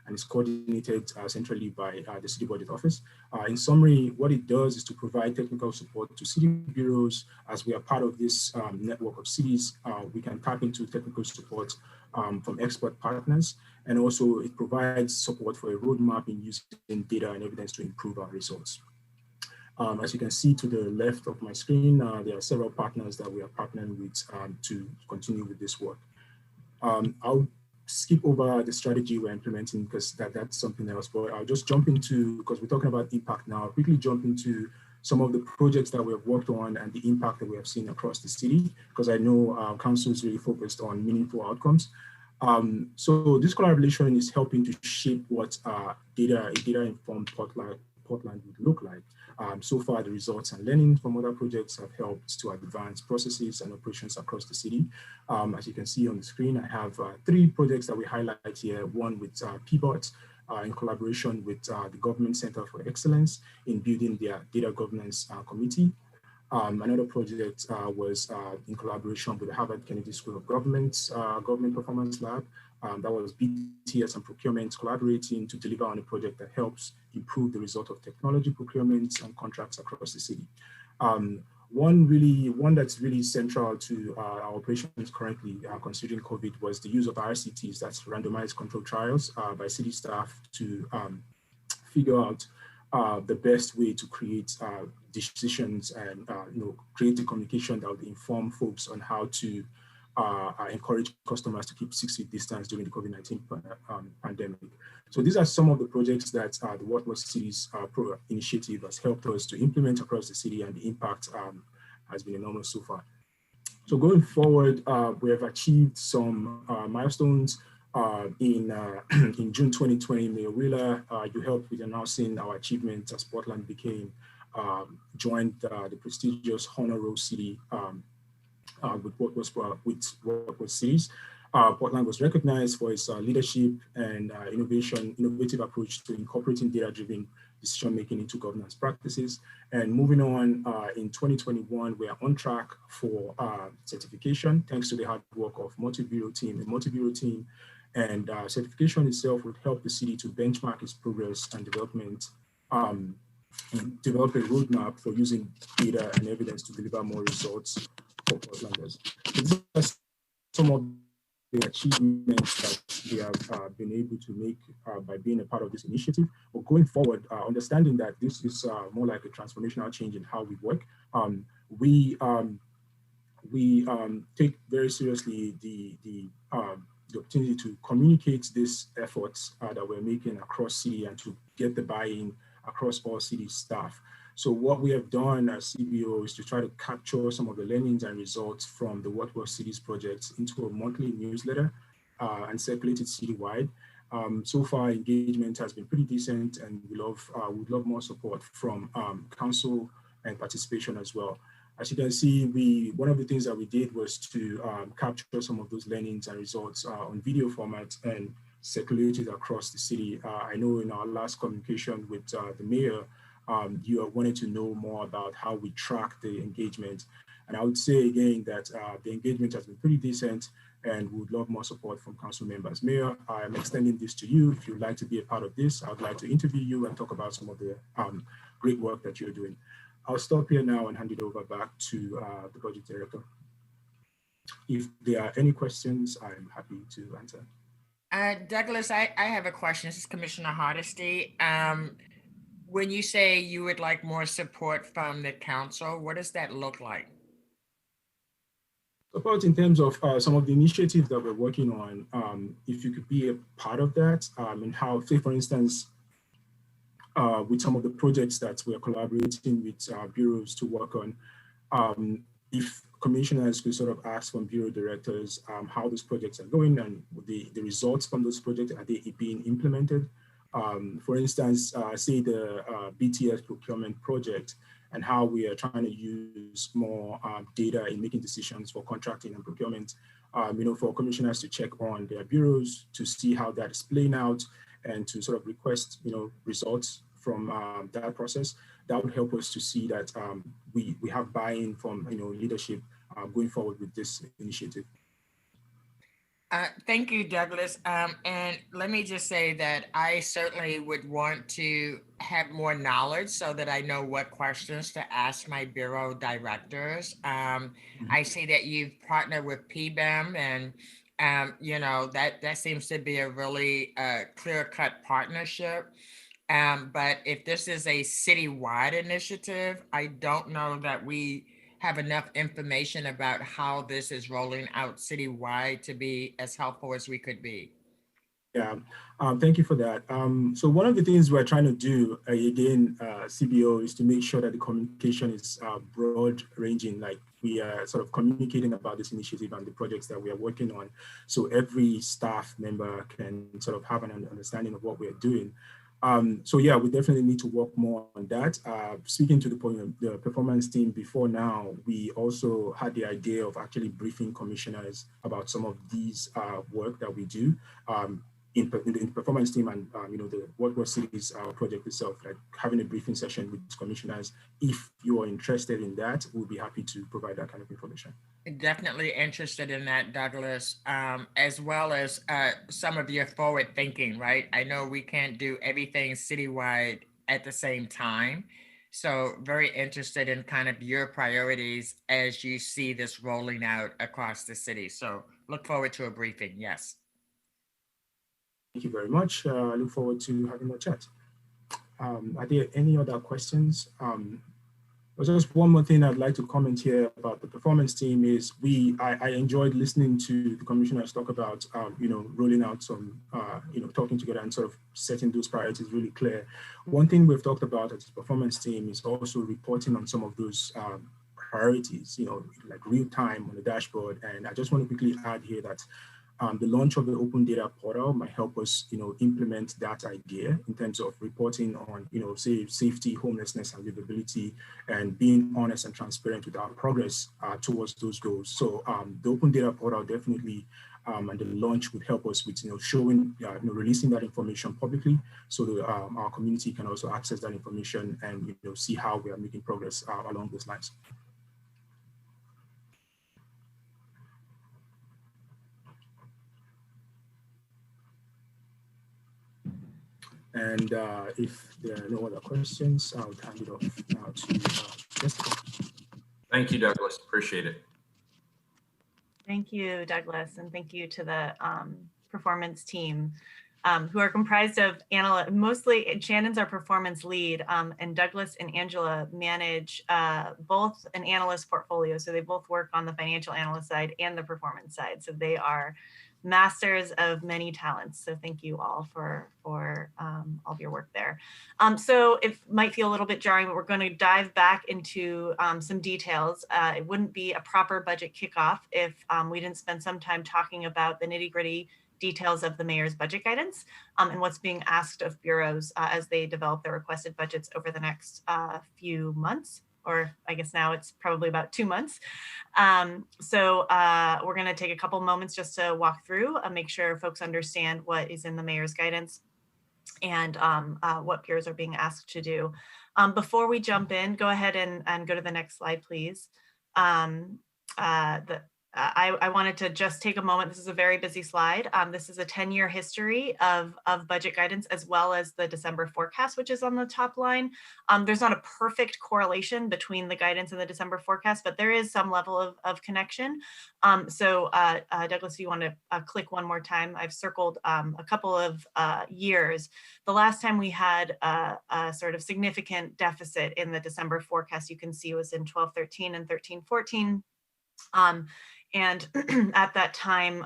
and is coordinated centrally by the City Budget Office. In summary, what it does is to provide technical support to city bureaus. As we are part of this network of cities, we can tap into technical support from expert partners. And also it provides support for a roadmap in using data and evidence to improve our results. As you can see to the left of my screen, there are several partners that we are partnering with to continue with this work. I'll skip over the strategy we're implementing because that's something else, but I'll just jump into, because we're talking about impact now, I'll quickly jump into some of the projects that we have worked on and the impact that we have seen across the city, because I know council is really focused on meaningful outcomes. So this collaboration is helping to shape what a data-informed Portland would look like. So far, the results and learning from other projects have helped to advance processes and operations across the city. As you can see on the screen, I have 3 projects that we highlight here, one with PBOT in collaboration with the Government Center for Excellence in building their data governance committee. Another project was in collaboration with the Harvard Kennedy School of Government Performance Lab. That was BTS and procurement collaborating to deliver on a project that helps improve the result of technology procurements and contracts across the city. One that's really central to our operations currently, considering COVID, was the use of RCTs, that's randomized control trials, by city staff to figure out the best way to create decisions and create the communication that would inform folks on how to encourage customers to keep 6 feet distance during the COVID-19 pandemic. So these are some of the projects that the What Works Cities initiative has helped us to implement across the city, and the impact has been enormous so far. So going forward, we have achieved some milestones. In June 2020, Mayor Wheeler, you helped with announcing our achievement as Portland joined the prestigious Honor Roll City with What Works Cities. Portland was recognized for its leadership and innovative approach to incorporating data-driven decision-making into governance practices. And moving on, in 2021, we are on track for certification, thanks to the hard work of multi-bureau team. And certification itself would help the city to benchmark its progress and development, and develop a roadmap for using data and evidence to deliver more results for Portlanders. These are some of the achievements that we have been able to make by being a part of this initiative. But going forward, understanding that this is more like a transformational change in how we work, we take very seriously the opportunity to communicate these efforts that we're making across city and to get the buy-in across all city staff. So what we have done as CBO is to try to capture some of the learnings and results from the What Works Cities projects into a monthly newsletter and circulate it citywide. So far, engagement has been pretty decent, and we'd love more support from council and participation as well. As you can see, one of the things that we did was to capture some of those learnings and results on video format and circulate it across the city. I know in our last communication with the mayor, you wanted to know more about how we track the engagement. And I would say again that the engagement has been pretty decent, and would love more support from council members. Mayor, I'm extending this to you. If you'd like to be a part of this, I'd like to interview you and talk about some of the great work that you're doing. I'll stop here now and hand it over back to the budget director. If there are any questions, I'm happy to answer. Douglas, I have a question. This is Commissioner Hardesty. When you say you would like more support from the council, what does that look like? Support in terms of some of the initiatives that we're working on, if you could be a part of that, and how, say for instance, with some of the projects that we're collaborating with bureaus to work on, if commissioners could sort of ask from bureau directors how those projects are going and the results from those projects, are they being implemented? For instance, say the BTS procurement project, and how we are trying to use more data in making decisions for contracting and procurement, for commissioners to check on their bureaus to see how that is playing out and to sort of request, results from that process. That would help us to see that we have buy-in from, leadership going forward with this initiative. Thank you, Douglas. And let me just say that I certainly would want to have more knowledge so that I know what questions to ask my bureau directors. I see that you've partnered with PBEM, and that seems to be a really clear-cut partnership. But if this is a citywide initiative, I don't know that we have enough information about how this is rolling out citywide to be as helpful as we could be. Yeah, thank you for that. So one of the things we're trying to do, again, CBO, is to make sure that the communication is broad ranging, like we are sort of communicating about this initiative and the projects that we are working on. So every staff member can sort of have an understanding of what we're doing. So yeah, we definitely need to work more on that. Speaking to the point of the performance team before now, we also had the idea of actually briefing commissioners about some of these work that we do in the performance team and the What Cities project itself, like having a briefing session with commissioners. If you are interested in that, we'll be happy to provide that kind of information. Definitely interested in that, Douglas, as well as some of your forward thinking, right? I know we can't do everything citywide at the same time. So very interested in kind of your priorities as you see this rolling out across the city. So look forward to a briefing, yes. Thank you very much. I look forward to having a chat. Are there any other questions? Just one more thing I'd like to comment here about the performance team is I enjoyed listening to the commissioners talk about, rolling out some, talking together and sort of setting those priorities really clear. One thing we've talked about as a performance team is also reporting on some of those priorities, like real time on the dashboard. And I just want to quickly add here that the launch of the open data portal might help us, implement that idea in terms of reporting on, say, safety, homelessness, and livability, and being honest and transparent with our progress towards those goals. So the open data portal definitely, and the launch would help us with, showing, releasing that information publicly, so that our community can also access that information and, see how we are making progress along those lines. And if there are no other questions, I'll hand it off now to Jessica. Thank you, Douglas. Appreciate it. Thank you, Douglas, and thank you to the performance team, who are comprised of mostly Shannon's our performance lead, and Douglas and Angela manage both an analyst portfolio. So they both work on the financial analyst side and the performance side. So they are masters of many talents. So thank you all for all of your work there. So it might feel a little bit jarring, but we're going to dive back into some details. It wouldn't be a proper budget kickoff if we didn't spend some time talking about the nitty-gritty details of the mayor's budget guidance and what's being asked of bureaus as they develop their requested budgets over the next few months, or I guess now it's probably about 2 months. So we're going to take a couple moments just to walk through and make sure folks understand what is in the mayor's guidance and what peers are being asked to do. Before we jump in, go ahead and go to the next slide, please. I wanted to just take a moment. This is a very busy slide. This is a 10-year history of budget guidance, as well as the December forecast, which is on the top line. There's not a perfect correlation between the guidance and the December forecast, but there is some level of connection. Douglas, if you want to click one more time, I've circled a couple of years. The last time we had a sort of significant deficit in the December forecast, you can see, was in 12-13 and 13-14. And at that time,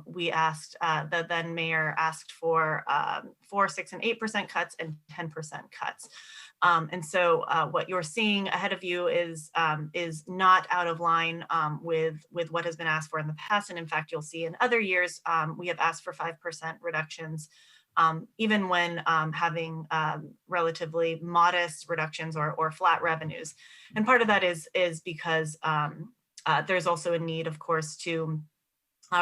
we asked, the then mayor asked for 4%, 6%, and 8% cuts and 10% cuts. And so what you're seeing ahead of you is not out of line with what has been asked for in the past. And in fact, you'll see in other years, we have asked for 5% reductions, even when having relatively modest reductions or flat revenues. And part of that is because there's also a need, of course, to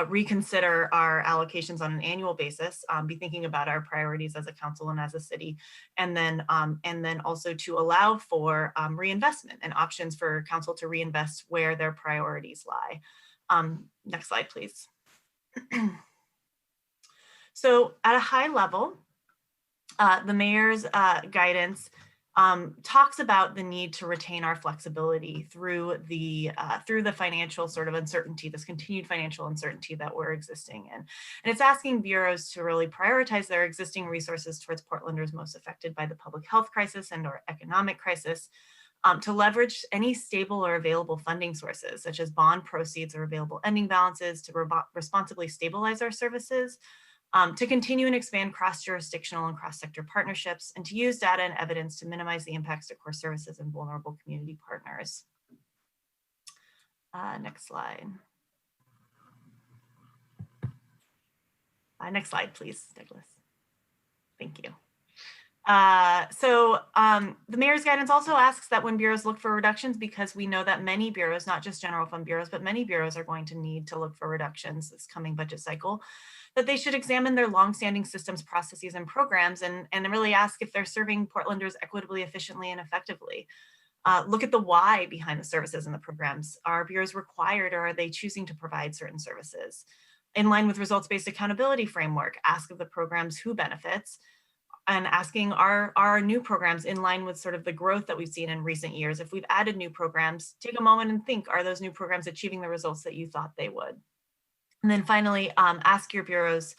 reconsider our allocations on an annual basis, be thinking about our priorities as a council and as a city, and then also to allow for reinvestment and options for council to reinvest where their priorities lie. Next slide, please. So at a high level, the mayor's guidance talks about the need to retain our flexibility through the financial sort of uncertainty, this continued financial uncertainty that we're existing in. And it's asking bureaus to really prioritize their existing resources towards Portlanders most affected by the public health crisis and or economic crisis, to leverage any stable or available funding sources, such as bond proceeds or available ending balances, to responsibly stabilize our services, to continue and expand cross-jurisdictional and cross-sector partnerships, and to use data and evidence to minimize the impacts to core services and vulnerable community partners. Next slide. Next slide, please, Douglas. Thank you. The mayor's guidance also asks that when bureaus look for reductions, because we know that many bureaus, not just general fund bureaus, but many bureaus are going to need to look for reductions this coming budget cycle, that they should examine their longstanding systems, processes, and programs, and really ask if they're serving Portlanders equitably, efficiently, and effectively. Look at the why behind the services and the programs. Are bureaus required, or are they choosing to provide certain services? In line with results-based accountability framework, ask of the programs who benefits, and asking are new programs in line with sort of the growth that we've seen in recent years. If we've added new programs, take a moment and think, are those new programs achieving the results that you thought they would? And then finally, ask if your bureau's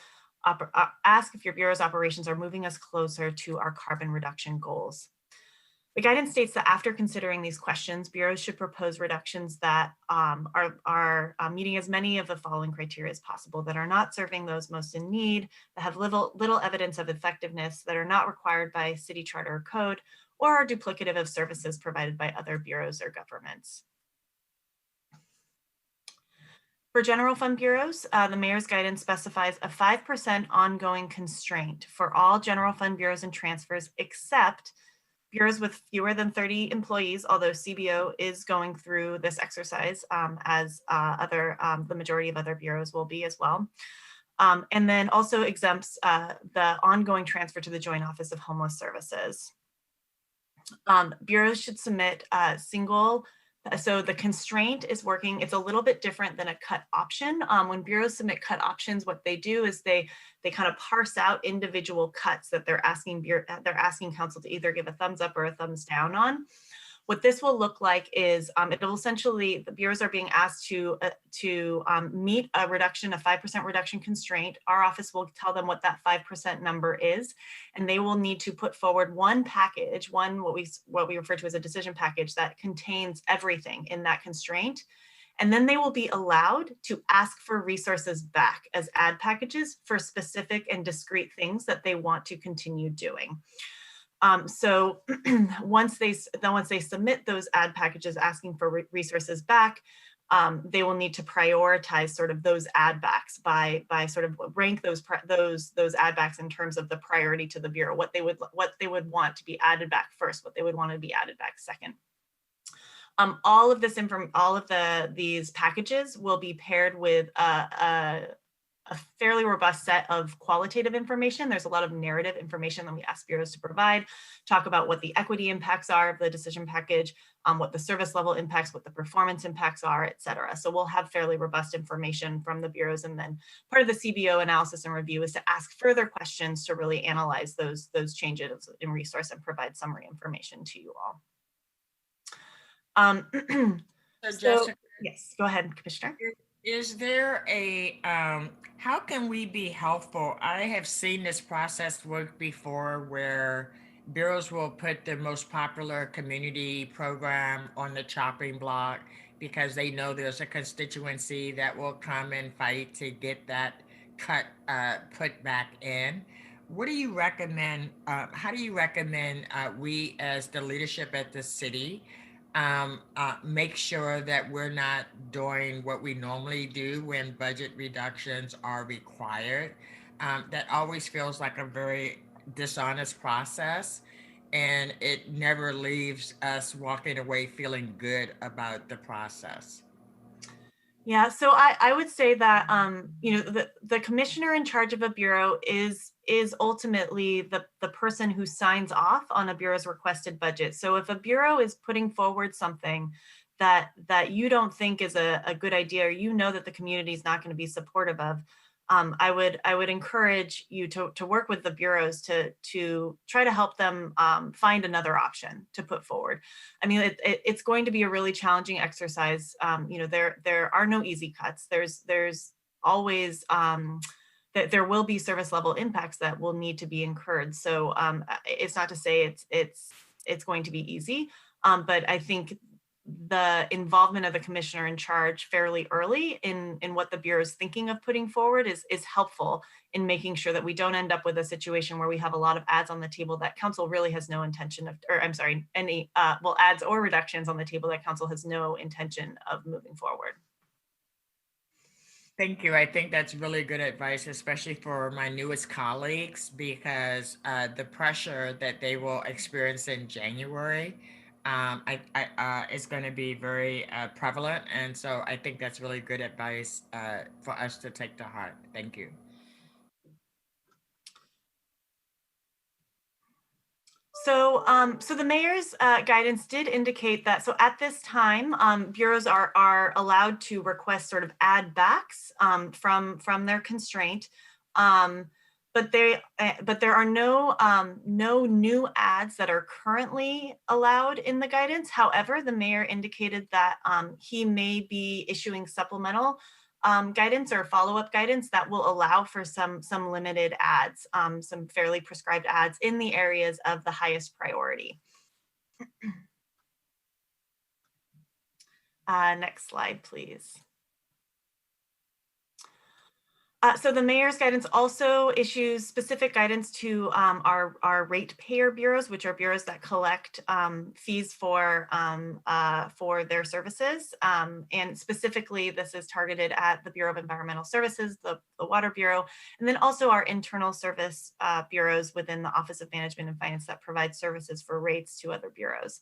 operations are moving us closer to our carbon reduction goals. The guidance states that after considering these questions, bureaus should propose reductions that are meeting as many of the following criteria as possible, that are not serving those most in need, that have little evidence of effectiveness, that are not required by city charter or code, or are duplicative of services provided by other bureaus or governments. For general fund bureaus, the mayor's guidance specifies a 5% ongoing constraint for all general fund bureaus and transfers, except bureaus with fewer than 30 employees, although CBO is going through this exercise as the majority of other bureaus will be as well. And then also exempts the ongoing transfer to the Joint Office of Homeless Services. Bureaus should submit so the constraint is working. It's a little bit different than a cut option. When bureaus submit cut options, what they do is they kind of parse out individual cuts that they're asking council to either give a thumbs up or a thumbs down on. What this will look like is it will essentially, the bureaus are being asked to meet a reduction, a 5% reduction constraint. Our office will tell them what that 5% number is, and they will need to put forward one package, what we refer to as a decision package that contains everything in that constraint. And then they will be allowed to ask for resources back as add packages for specific and discrete things that they want to continue doing. So once they submit those ad packages asking for resources back, they will need to prioritize sort of those ad backs by sort of rank those ad backs in terms of the priority to the bureau, what they would want to be added back first, what they would want to be added back second. All of these packages will be paired with a fairly robust set of qualitative information. There's a lot of narrative information that we ask bureaus to provide, talk about what the equity impacts are of the decision package, what the service level impacts, what the performance impacts are, et cetera. So we'll have fairly robust information from the bureaus. And then part of the CBO analysis and review is to ask further questions to really analyze those changes in resource and provide summary information to you all. So Jessica, yes, go ahead, Commissioner. Is there a, how can we be helpful? I have seen this process work before where bureaus will put the most popular community program on the chopping block because they know there's a constituency that will come and fight to get that cut put back in. What do you recommend? How do you recommend we as the leadership at the city make sure that we're not doing what we normally do when budget reductions are required? That always feels like a very dishonest process, and it never leaves us walking away feeling good about the process. Yeah, so I would say that the commissioner in charge of a bureau is ultimately the person who signs off on a bureau's requested budget. So if a bureau is putting forward something that you don't think is a good idea, or you know that the community is not going to be supportive of, I would encourage you to work with the bureaus to try to help them find another option to put forward. I mean, it's going to be a really challenging exercise. There are no easy cuts. There's always that there will be service level impacts that will need to be incurred. So it's not to say it's going to be easy, but I think the involvement of the commissioner in charge fairly early in what the bureau is thinking of putting forward is helpful in making sure that we don't end up with a situation where we have a lot of ads on the table that council really has no intention of, or I'm sorry, any ads or reductions on the table that council has no intention of moving forward. Thank you. I think that's really good advice, especially for my newest colleagues, because the pressure that they will experience in January is going to be very prevalent. And so I think that's really good advice for us to take to heart. Thank you. So, so the mayor's guidance did indicate that, so at this time, bureaus are allowed to request sort of add backs from their constraint. But there are no new ads that are currently allowed in the guidance. However, the mayor indicated that he may be issuing supplemental guidance or follow-up guidance that will allow for some limited ads, some fairly prescribed ads in the areas of the highest priority. Next slide, please. So the mayor's guidance also issues specific guidance to our ratepayer bureaus, which are bureaus that collect fees for their services. And specifically, this is targeted at the Bureau of Environmental Services, the Water Bureau, and then also our internal service bureaus within the Office of Management and Finance that provide services for rates to other bureaus.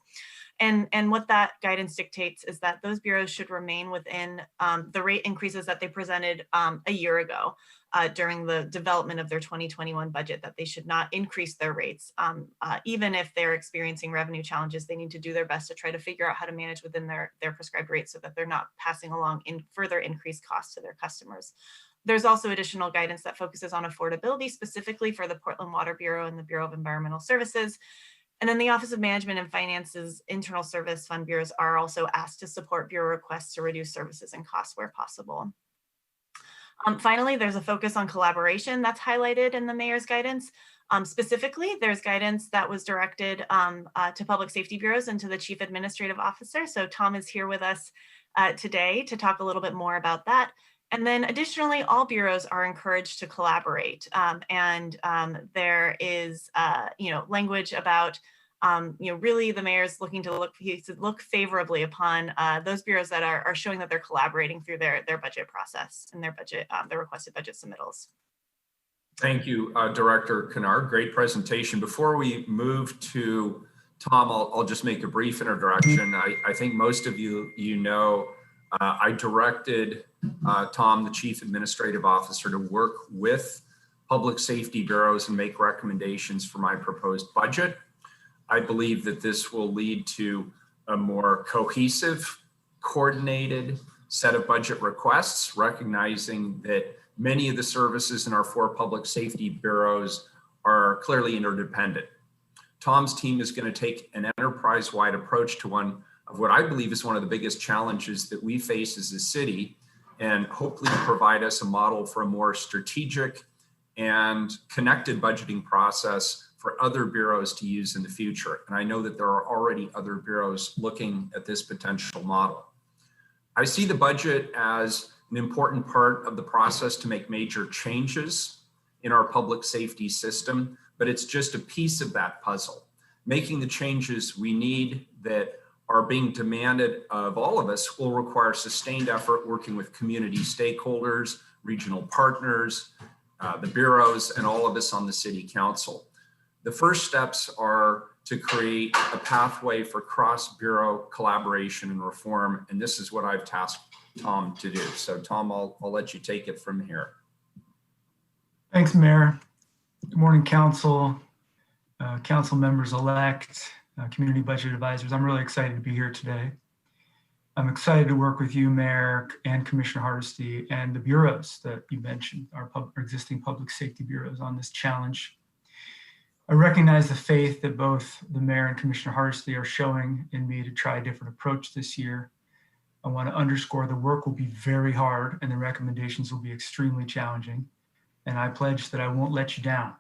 And what that guidance dictates is that those bureaus should remain within the rate increases that they presented a year ago during the development of their 2021 budget, that they should not increase their rates. Even if they're experiencing revenue challenges, they need to do their best to try to figure out how to manage within their prescribed rates so that they're not passing along further increased costs to their customers. There's also additional guidance that focuses on affordability, specifically for the Portland Water Bureau and the Bureau of Environmental Services. And then the Office of Management and Finance's internal service fund bureaus are also asked to support bureau requests to reduce services and costs where possible. Finally, there's a focus on collaboration that's highlighted in the mayor's guidance. Specifically, there's guidance that was directed to public safety bureaus and to the chief administrative officer. So Tom is here with us today to talk a little bit more about that. And then additionally, all bureaus are encouraged to collaborate. There is, language about, really the mayor's looking to look favorably upon those bureaus that are showing that they're collaborating through their budget process and their requested budget submittals. Thank you, Director Kennard. Great presentation. Before we move to Tom, I'll just make a brief introduction. I think most of you know, I directed Tom, the Chief Administrative Officer, to work with public safety bureaus and make recommendations for my proposed budget. I believe that this will lead to a more cohesive, coordinated set of budget requests, recognizing that many of the services in our 4 public safety bureaus are clearly interdependent. Tom's team is going to take an enterprise-wide approach to one of what I believe is one of the biggest challenges that we face as a city, and hopefully provide us a model for a more strategic and connected budgeting process for other bureaus to use in the future. And I know that there are already other bureaus looking at this potential model. I see the budget as an important part of the process to make major changes in our public safety system, but it's just a piece of that puzzle. Making the changes we need that are being demanded of all of us will require sustained effort working with community stakeholders, regional partners, the bureaus, and all of us on the City Council. The first steps are to create a pathway for cross-bureau collaboration and reform, and this is what I've tasked Tom to do. So Tom, I'll let you take it from here. Thanks, Mayor. Good morning, Council, Council members-elect, community budget advisors. I'm really excited to be here today. I'm excited to work with you, Mayor, and Commissioner Hardesty, and the bureaus that you mentioned, our existing public safety bureaus, on this challenge. I recognize the faith that both the Mayor and Commissioner Hardesty are showing in me to try a different approach this year. I want to underscore the work will be very hard and the recommendations will be extremely challenging. And I pledge that I won't let you down.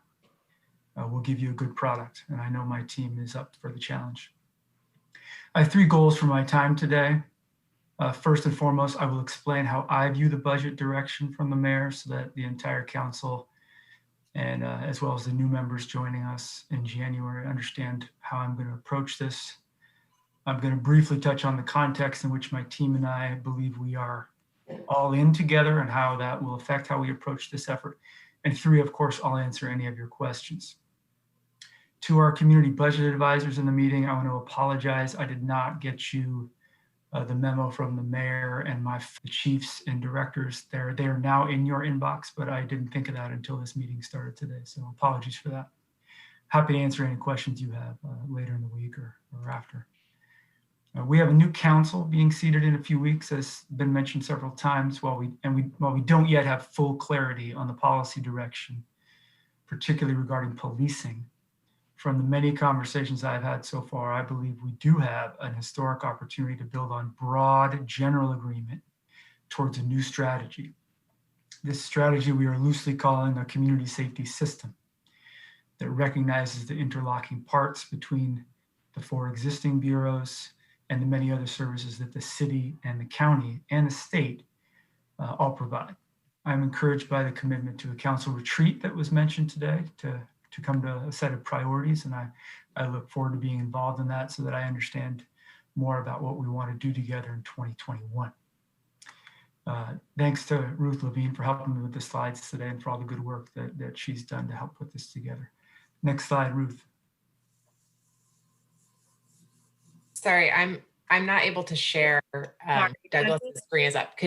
We'll give you a good product, and I know my team is up for the challenge. I have 3 goals for my time today. First and foremost, I will explain how I view the budget direction from the Mayor so that the entire Council and as well as the new members joining us in January understand how I'm going to approach this. I'm going to briefly touch on the context in which my team and I believe we are all in together and how that will affect how we approach this effort. And 3, of course, I'll answer any of your questions. To our community budget advisors in the meeting, I want to apologize. I did not get you the memo from the Mayor and the chiefs and directors. They are now in your inbox, but I didn't think of that until this meeting started today. So apologies for that. Happy to answer any questions you have later in the week or after. We have a new council being seated in a few weeks, as been mentioned several times, while we don't yet have full clarity on the policy direction, particularly regarding policing. From the many conversations I've had so far, I believe we do have an historic opportunity to build on broad general agreement towards a new strategy. This strategy we are loosely calling a community safety system that recognizes the interlocking parts between the 4 existing bureaus and the many other services that the city and the county and the state all provide. I'm encouraged by the commitment to a council retreat that was mentioned today to come to a set of priorities, and I look forward to being involved in that so that I understand more about what we want to do together in 2021. Thanks to Ruth Levine for helping me with the slides today and for all the good work that she's done to help put this together. Next slide, Ruth. Sorry, I'm not able to share. Douglas' screen is up.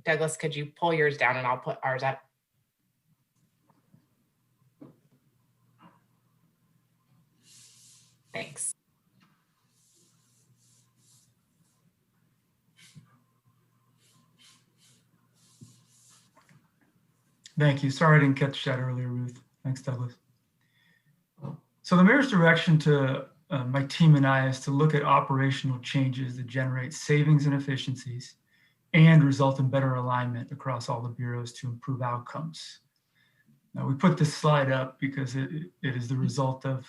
Douglas, could you pull yours down and I'll put ours up? Thanks. Thank you. Sorry I didn't catch that earlier, Ruth. Thanks, Douglas. So the Mayor's direction to my team and I is to look at operational changes that generate savings and efficiencies and result in better alignment across all the bureaus to improve outcomes. Now, we put this slide up because it is the result of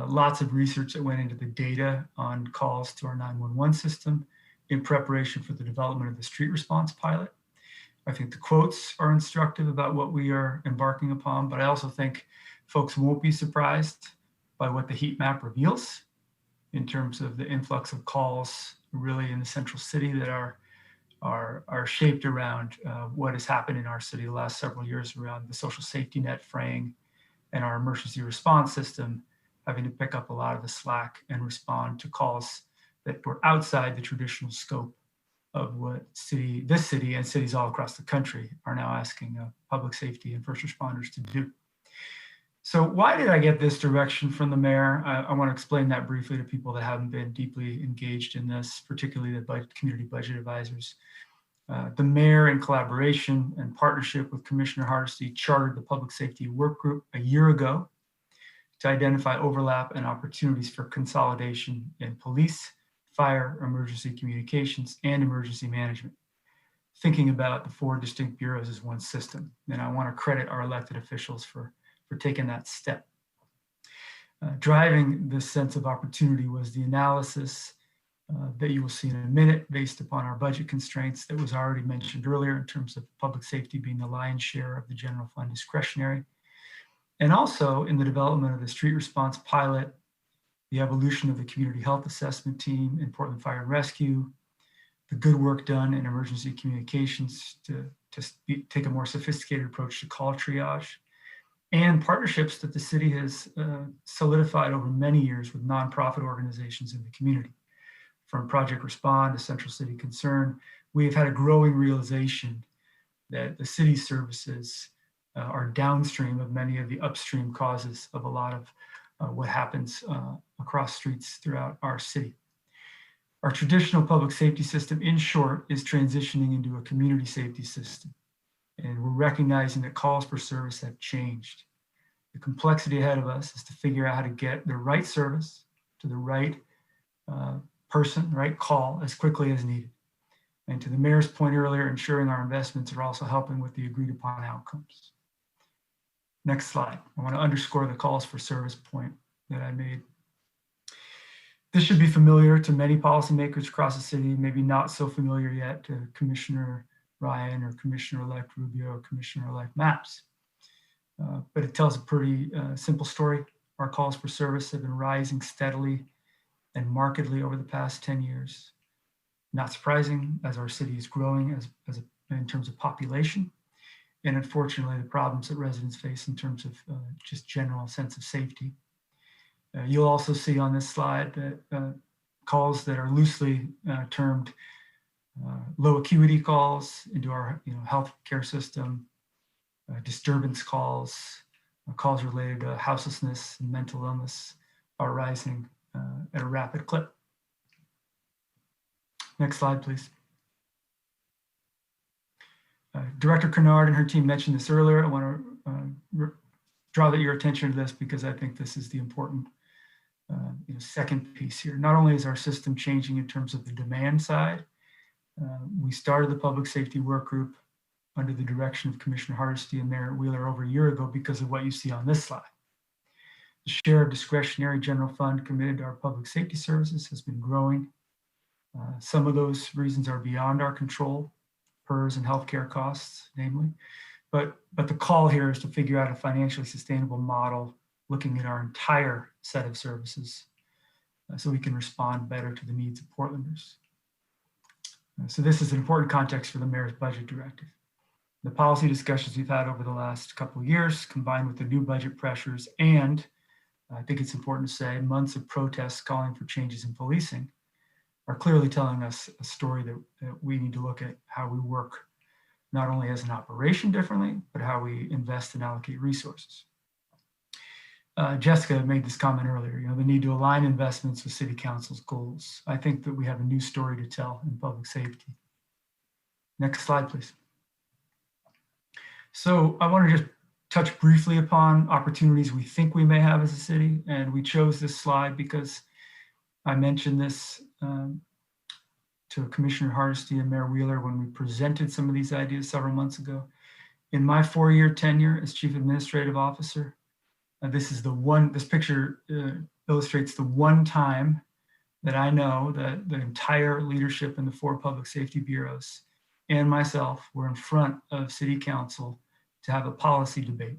lots of research that went into the data on calls to our 911 system in preparation for the development of the street response pilot. I think the quotes are instructive about what we are embarking upon, but I also think folks won't be surprised by what the heat map reveals in terms of the influx of calls really in the central city that are shaped around what has happened in our city the last several years around the social safety net fraying and our emergency response system having to pick up a lot of the slack and respond to calls that were outside the traditional scope of what this city and cities all across the country are now asking public safety and first responders to do. So why did I get this direction from the mayor? I want to explain that briefly to people that haven't been deeply engaged in this, particularly the community budget advisors. The mayor, in collaboration and partnership with Commissioner Hardesty, chartered the Public Safety Work Group a year ago to identify overlap and opportunities for consolidation in police, fire, emergency communications, and emergency management, thinking about the 4 distinct bureaus as one system. And I want to credit our elected officials for taking that step. Driving this sense of opportunity was the analysis that you will see in a minute based upon our budget constraints that was already mentioned earlier in terms of public safety being the lion's share of the general fund discretionary. And also in the development of the street response pilot, the evolution of the community health assessment team in Portland Fire and Rescue, the good work done in emergency communications to take a more sophisticated approach to call triage, and partnerships that the city has solidified over many years with nonprofit organizations in the community. From Project Respond to Central City Concern, we have had a growing realization that the city's services are downstream of many of the upstream causes of a lot of what happens across streets throughout our city. Our traditional public safety system, in short, is transitioning into a community safety system. And we're recognizing that calls for service have changed. The complexity ahead of us is to figure out how to get the right service to the right person, right call as quickly as needed. And to the mayor's point earlier, ensuring our investments are also helping with the agreed upon outcomes. Next slide. I want to underscore the calls for service point that I made. This should be familiar to many policymakers across the city, maybe not so familiar yet to Commissioner Ryan or Commissioner-elect Rubio or Commissioner-elect Maps. But it tells a pretty simple story. Our calls for service have been rising steadily and markedly over the past 10 years. Not surprising, as our city is growing in terms of population, and unfortunately the problems that residents face in terms of just general sense of safety. You'll also see on this slide that calls that are loosely termed low acuity calls into our healthcare system, disturbance calls, calls related to houselessness and mental illness are rising at a rapid clip. Next slide, please. Director Kennard and her team mentioned this earlier. I want to draw your attention to this because I think this is the important second piece here. Not only is our system changing in terms of the demand side, we started the public safety work group under the direction of Commissioner Hardesty and Mayor Wheeler over a year ago because of what you see on this slide. The share of discretionary general fund committed to our public safety services has been growing. Some of those reasons are beyond our control, PERS and healthcare costs, namely. But the call here is to figure out a financially sustainable model looking at our entire set of services so we can respond better to the needs of Portlanders. So this is an important context for the mayor's budget directive. The policy discussions we've had over the last couple of years, combined with the new budget pressures, and I think it's important to say months of protests calling for changes in policing, are clearly telling us a story that we need to look at how we work, not only as an operation differently, but how we invest and allocate resources. Jessica made this comment earlier, the need to align investments with City Council's goals. I think that we have a new story to tell in public safety. Next slide, please. So I want to just touch briefly upon opportunities we think we may have as a city. And we chose this slide because I mentioned this to Commissioner Hardesty and Mayor Wheeler when we presented some of these ideas several months ago. In my 4-year tenure as Chief Administrative Officer, this picture illustrates the one time that I know that the entire leadership in the 4 public safety bureaus and myself were in front of City Council to have a policy debate.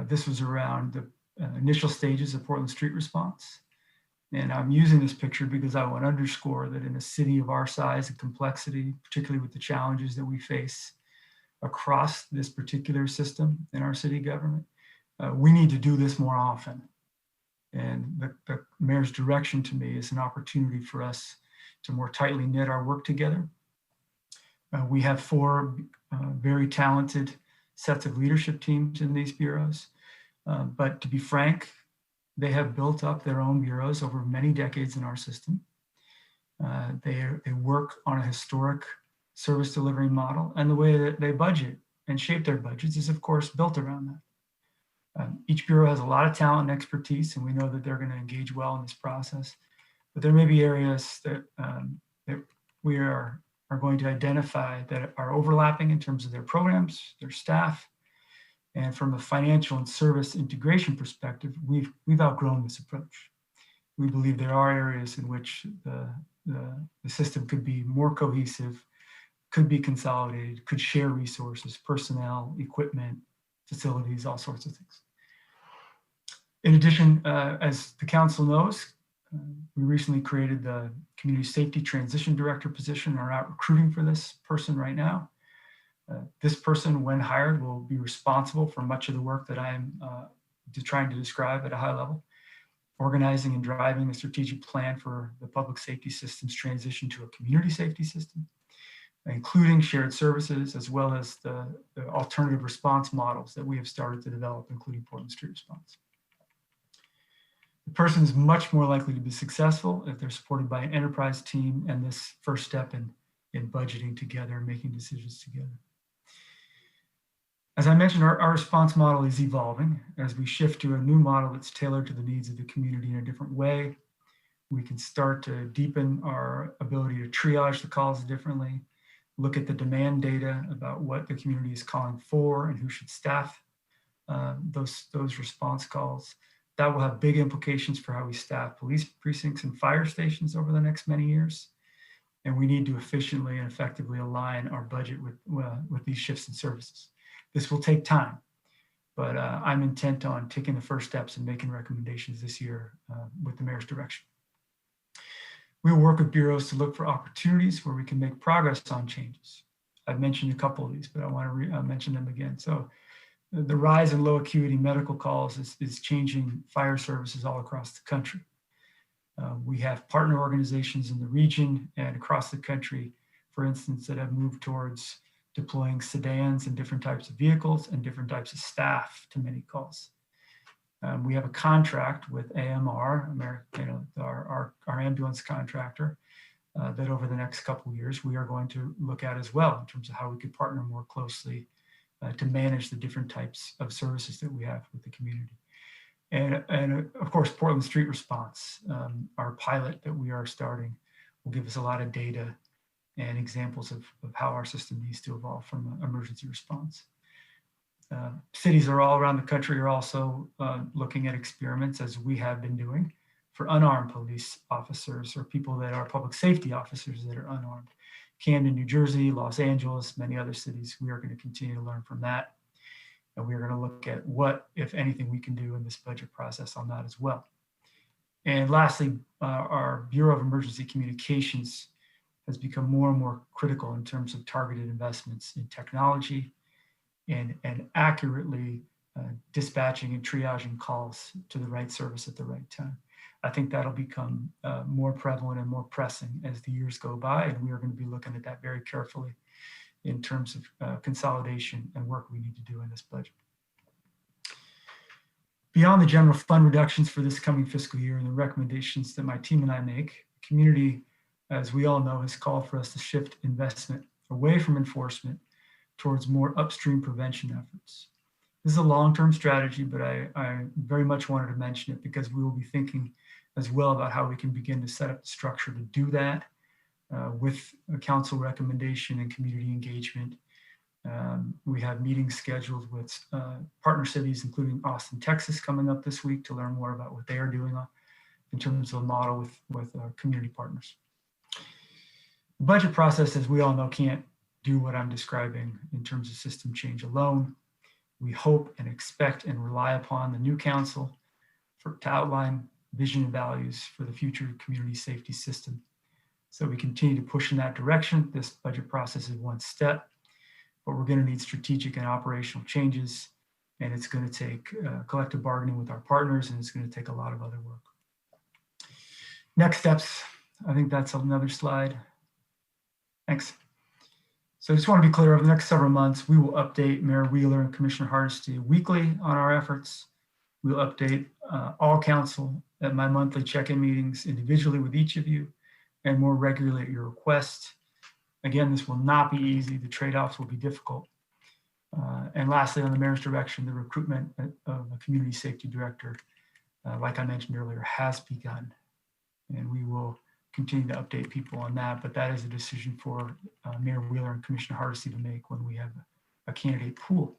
This was around the initial stages of Portland street response. And I'm using this picture because I want to underscore that in a city of our size and complexity, particularly with the challenges that we face across this particular system in our city government, we need to do this more often. And the mayor's direction to me is an opportunity for us to more tightly knit our work together. We have 4 very talented sets of leadership teams in these bureaus. But to be frank, they have built up their own bureaus over many decades in our system. They work on a historic service delivery model, and the way that they budget and shape their budgets is, of course, built around that. Each bureau has a lot of talent and expertise, and we know that they're going to engage well in this process. But there may be areas that, that we are going to identify that are overlapping in terms of their programs, their staff, and from a financial and service integration perspective, we've outgrown this approach. We believe there are areas in which the system could be more cohesive, could be consolidated, could share resources, personnel, equipment, facilities, all sorts of things. In addition, as the council knows, we recently created the Community Safety Transition Director position, are out recruiting for this person right now. This person, when hired, will be responsible for much of the work that I'm trying to describe at a high level, organizing and driving the strategic plan for the public safety system's transition to a community safety system, including shared services, as well as the alternative response models that we have started to develop, including Portland Street Response. The person is much more likely to be successful if they're supported by an enterprise team and this first step in budgeting together and making decisions together. As I mentioned, our response model is evolving as we shift to a new model that's tailored to the needs of the community in a different way. We can start to deepen our ability to triage the calls differently, look at the demand data about what the community is calling for and who should staff those response calls. That will have big implications for how we staff police precincts and fire stations over the next many years. And we need to efficiently and effectively align our budget with these shifts in services. This will take time, but I'm intent on taking the first steps and making recommendations this year with the mayor's direction. We will work with bureaus to look for opportunities where we can make progress on changes. I've mentioned a couple of these, but I want to mention them again. So the rise in low acuity medical calls is changing fire services all across the country. We have partner organizations in the region and across the country, for instance, that have moved towards deploying sedans and different types of vehicles and different types of staff to many calls. We have a contract with AMR, our ambulance contractor, that over the next couple of years, we are going to look at as well in terms of how we could partner more closely to manage the different types of services that we have with the community. And of course, Portland Street Response, our pilot that we are starting, will give us a lot of data and examples of how our system needs to evolve from emergency response. Cities are all around the country are also looking at experiments, as we have been doing, for unarmed police officers or people that are public safety officers that are unarmed. Camden, New Jersey, Los Angeles, many other cities, we are going to continue to learn from that. And we are going to look at what, if anything, we can do in this budget process on that as well. And lastly, our Bureau of Emergency Communications has become more and more critical in terms of targeted investments in technology and accurately dispatching and triaging calls to the right service at the right time. I think that'll become more prevalent and more pressing as the years go by, and we are going to be looking at that very carefully in terms of consolidation and work we need to do in this budget. Beyond the general fund reductions for this coming fiscal year and the recommendations that my team and I make, the community, as we all know, has called for us to shift investment away from enforcement towards more upstream prevention efforts. This is a long-term strategy, but I very much wanted to mention it because we will be thinking as well about how we can begin to set up the structure to do that with a council recommendation and community engagement. We have meetings scheduled with partner cities, including Austin, Texas, coming up this week to learn more about what they are doing in terms of a model with community partners. The budget process, as we all know, can't do what I'm describing in terms of system change alone. We hope and expect and rely upon the new council to outline vision and values for the future community safety system. So we continue to push in that direction. This budget process is one step, but we're going to need strategic and operational changes, and it's going to take collective bargaining with our partners, and it's going to take a lot of other work. Next steps, I think that's another slide. Thanks. So I just want to be clear, over the next several months, we will update Mayor Wheeler and Commissioner Hardesty weekly on our efforts. We'll update all council at my monthly check-in meetings individually with each of you and more regularly at your request. Again, this will not be easy. The trade-offs will be difficult. And lastly, on the mayor's direction, the recruitment of a community safety director, like I mentioned earlier, has begun. And we will continue to update people on that, but that is a decision for Mayor Wheeler and Commissioner Hardesty to make when we have a candidate pool.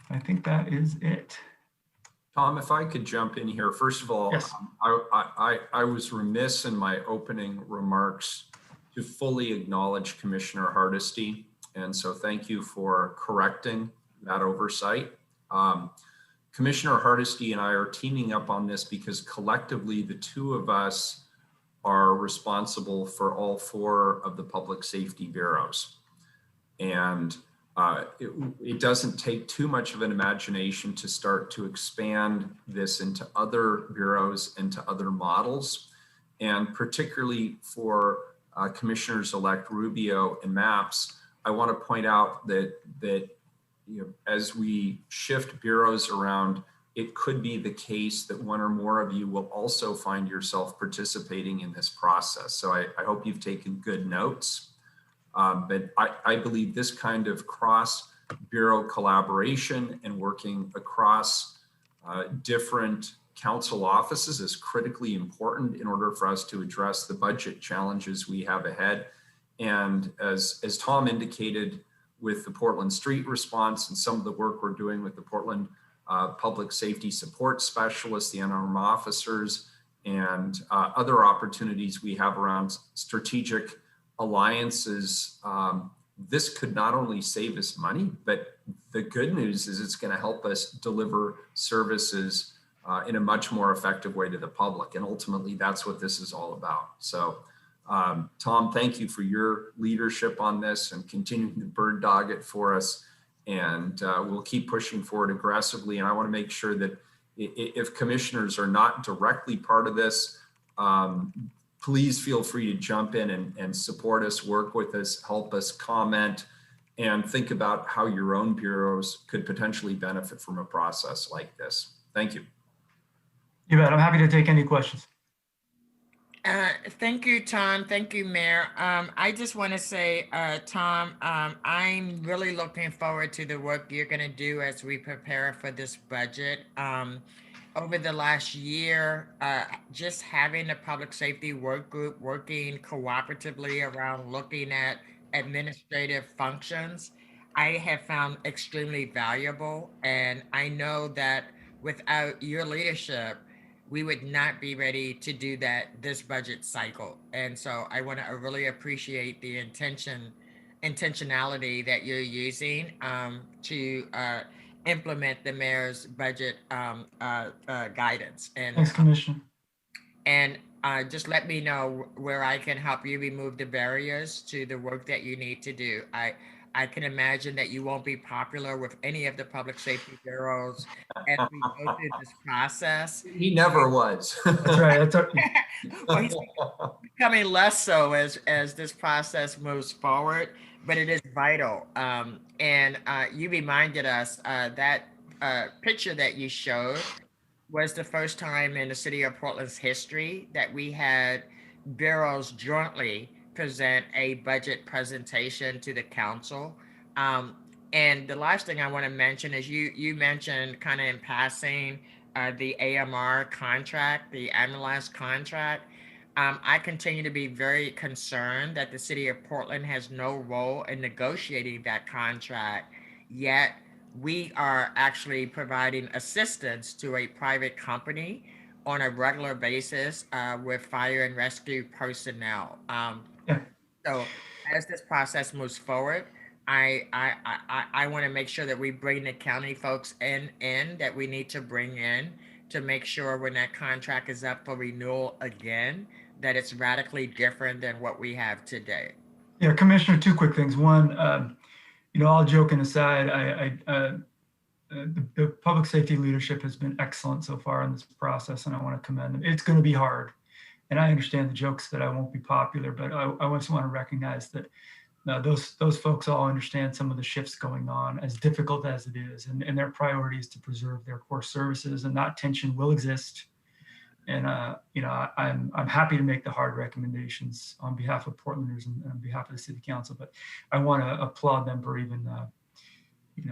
I think that is it. Tom, if I could jump in here. First of all, Yes. I was remiss in my opening remarks to fully acknowledge Commissioner Hardesty. And so thank you for correcting that oversight. Commissioner Hardesty and I are teaming up on this because collectively the two of us are responsible for all 4 of the public safety bureaus. And it doesn't take too much of an imagination to start to expand this into other bureaus, into other models. And particularly for Commissioners-elect Rubio and Maps, I want to point out that as we shift bureaus around, it could be the case that one or more of you will also find yourself participating in this process. So I hope you've taken good notes. But I believe this kind of cross-bureau collaboration and working across different council offices is critically important in order for us to address the budget challenges we have ahead. And as Tom indicated, with the Portland Street response and some of the work we're doing with the Portland Public Safety Support Specialists, the unarmed officers, and other opportunities we have around strategic alliances, this could not only save us money, but the good news is it's going to help us deliver services in a much more effective way to the public. And ultimately, that's what this is all about. So Tom, thank you for your leadership on this and continuing to bird dog it for us. And we'll keep pushing forward aggressively. And I want to make sure that if commissioners are not directly part of this, please feel free to jump in and support us, work with us, help us, comment, and think about how your own bureaus could potentially benefit from a process like this. Thank you. You bet. I'm happy to take any questions. Thank you, Tom. Thank you, Mayor. I just want to say, Tom, I'm really looking forward to the work you're going to do as we prepare for this budget. Over the last year, just having the public safety work group working cooperatively around looking at administrative functions, I have found extremely valuable. And I know that without your leadership, we would not be ready to do that this budget cycle. And so I want to really appreciate the intentionality that you're using to implement the mayor's budget guidance. And thanks, Commissioner. And just let me know where I can help you remove the barriers to the work that you need to do. I can imagine that you won't be popular with any of the public safety bureaus as we go through this process. He never was. That's right. That's well, he's becoming less so as this process moves forward, but it is vital. And you reminded us that picture that you showed was the first time in the city of Portland's history that we had bureaus jointly present a budget presentation to the council. And the last thing I want to mention is you mentioned kind of in passing the AMR contract, the ambulance contract. I continue to be very concerned that the city of Portland has no role in negotiating that contract, yet we are actually providing assistance to a private company on a regular basis with fire and rescue personnel. So as this process moves forward, I want to make sure that we bring the county folks in that we need to bring in to make sure when that contract is up for renewal again, that it's radically different than what we have today. Yeah, Commissioner, two quick things. One, all joking aside, the public safety leadership has been excellent so far in this process, and I want to commend them. It's going to be hard, and I understand the jokes that I won't be popular, but I just want to recognize that those folks all understand some of the shifts going on, as difficult as it is, and their priority is to preserve their core services, and that tension will exist. And I'm happy to make the hard recommendations on behalf of Portlanders and on behalf of the City Council, but I want to applaud them for even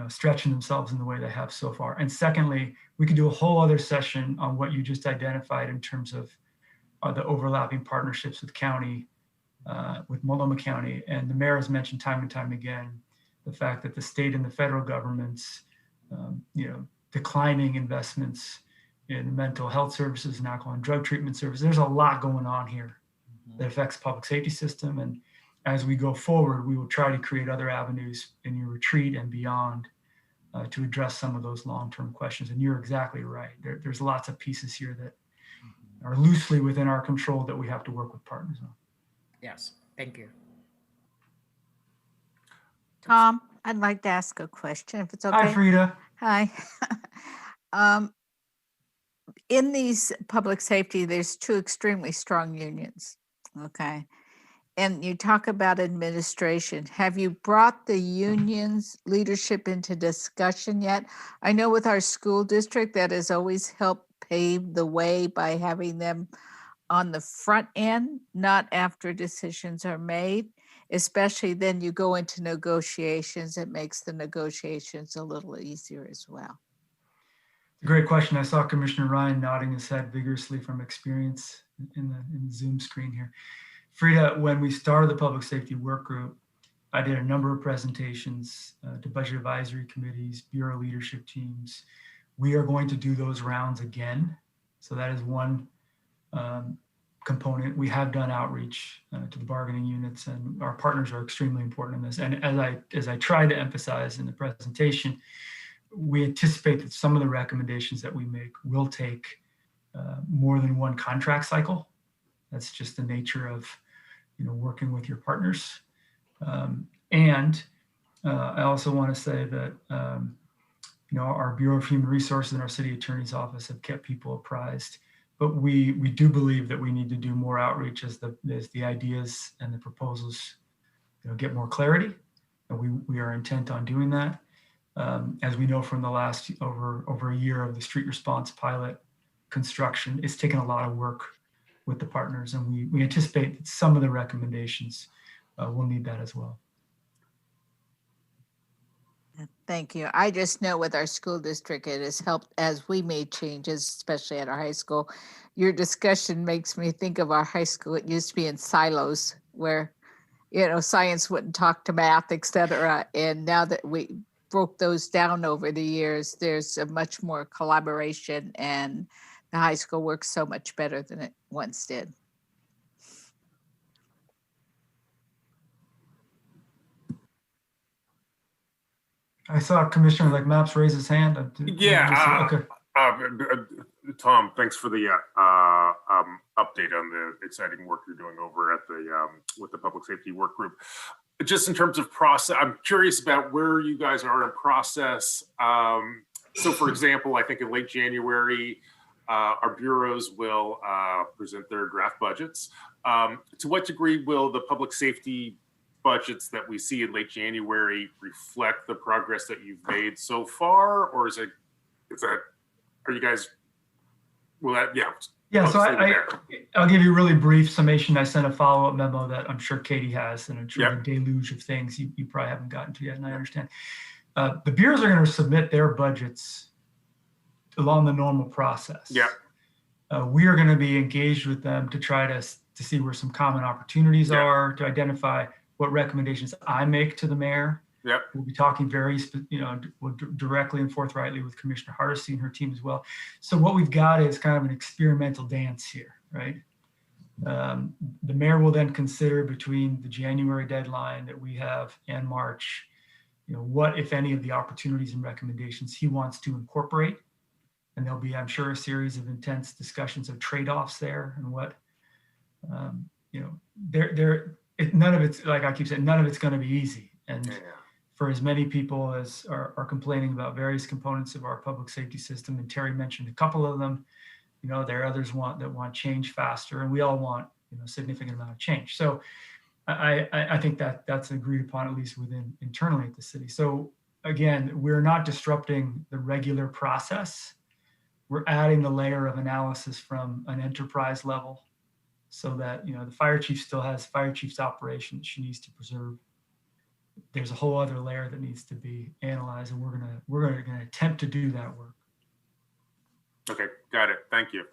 stretching themselves in the way they have so far. And secondly, we could do a whole other session on what you just identified in terms of the overlapping partnerships with county, with Multnomah County. And the mayor has mentioned time and time again the fact that the state and the federal governments, declining investments in mental health services and alcohol and drug treatment services. There's a lot going on here that affects public safety system. And as we go forward, we will try to create other avenues in your retreat and beyond to address some of those long-term questions. And you're exactly right. There's lots of pieces here that are loosely within our control that we have to work with partners on. Yes, thank you. Tom, I'd like to ask a question, if it's okay. Hi, Frida. Hi. In these public safety, there's two extremely strong unions, okay? And you talk about administration. Have you brought the unions leadership into discussion yet? I know with our school district, that has always helped pave the way by having them on the front end, not after decisions are made, especially then you go into negotiations. It makes the negotiations a little easier as well. Great question. I saw Commissioner Ryan nodding his head vigorously from experience in the Zoom screen here. Frida, when we started the public safety work group, I did a number of presentations to budget advisory committees, bureau leadership teams. We are going to do those rounds again. So that is one component. We have done outreach to the bargaining units, and our partners are extremely important in this. And as I tried to emphasize in the presentation, we anticipate that some of the recommendations that we make will take more than one contract cycle. That's just the nature of working with your partners. And I also want to say that our Bureau of Human Resources and our City Attorney's Office have kept people apprised. But we do believe that we need to do more outreach as the ideas and the proposals get more clarity. And we are intent on doing that. As we know from the last over a year of the street response pilot construction, it's taken a lot of work with the partners, and we anticipate that some of the recommendations will need that as well. Thank you. I just know with our school district, it has helped as we made changes, especially at our high school. Your discussion makes me think of our high school. It used to be in silos where, science wouldn't talk to math, et cetera. And now that we broke those down over the years, there's a much more collaboration, and the high school works so much better than it once did. I saw Commissioner Maps raise his hand. Yeah. Okay. Tom, thanks for the update on the exciting work you're doing over at with the public safety work group. Just in terms of process, I'm curious about where you guys are in process. So for example, I think in late January, our bureaus will present their draft budgets. To what degree will the public safety budgets that we see in late January reflect the progress that you've made so far, or are you guys, Yeah, so I'll give you a really brief summation. I sent a follow-up memo that I'm sure Katie has, and it's a deluge of things you probably haven't gotten to yet, and I understand. The bureaus are going to submit their budgets along the normal process. Yeah. We are going to be engaged with them to try to see where some common opportunities are, to identify what recommendations I make to the mayor. Yep. We'll be talking directly and forthrightly with Commissioner Hardesty and her team as well. So what we've got is kind of an experimental dance here, right? The mayor will then consider between the January deadline that we have and March, what, if any, of the opportunities and recommendations he wants to incorporate. And there'll be, I'm sure, a series of intense discussions of trade-offs there, and what, none of it's, like I keep saying, none of it's going to be easy. And for as many people as are complaining about various components of our public safety system, and Terry mentioned a couple of them, there are others that want change faster, and we all want, a significant amount of change. So I think that's agreed upon, at least internally at the city. So again, we're not disrupting the regular process. We're adding the layer of analysis from an enterprise level so that, the fire chief still has fire chief's operation that she needs to preserve. There's a whole other layer that needs to be analyzed, and we're gonna attempt to do that work. Okay, got it. Thank you.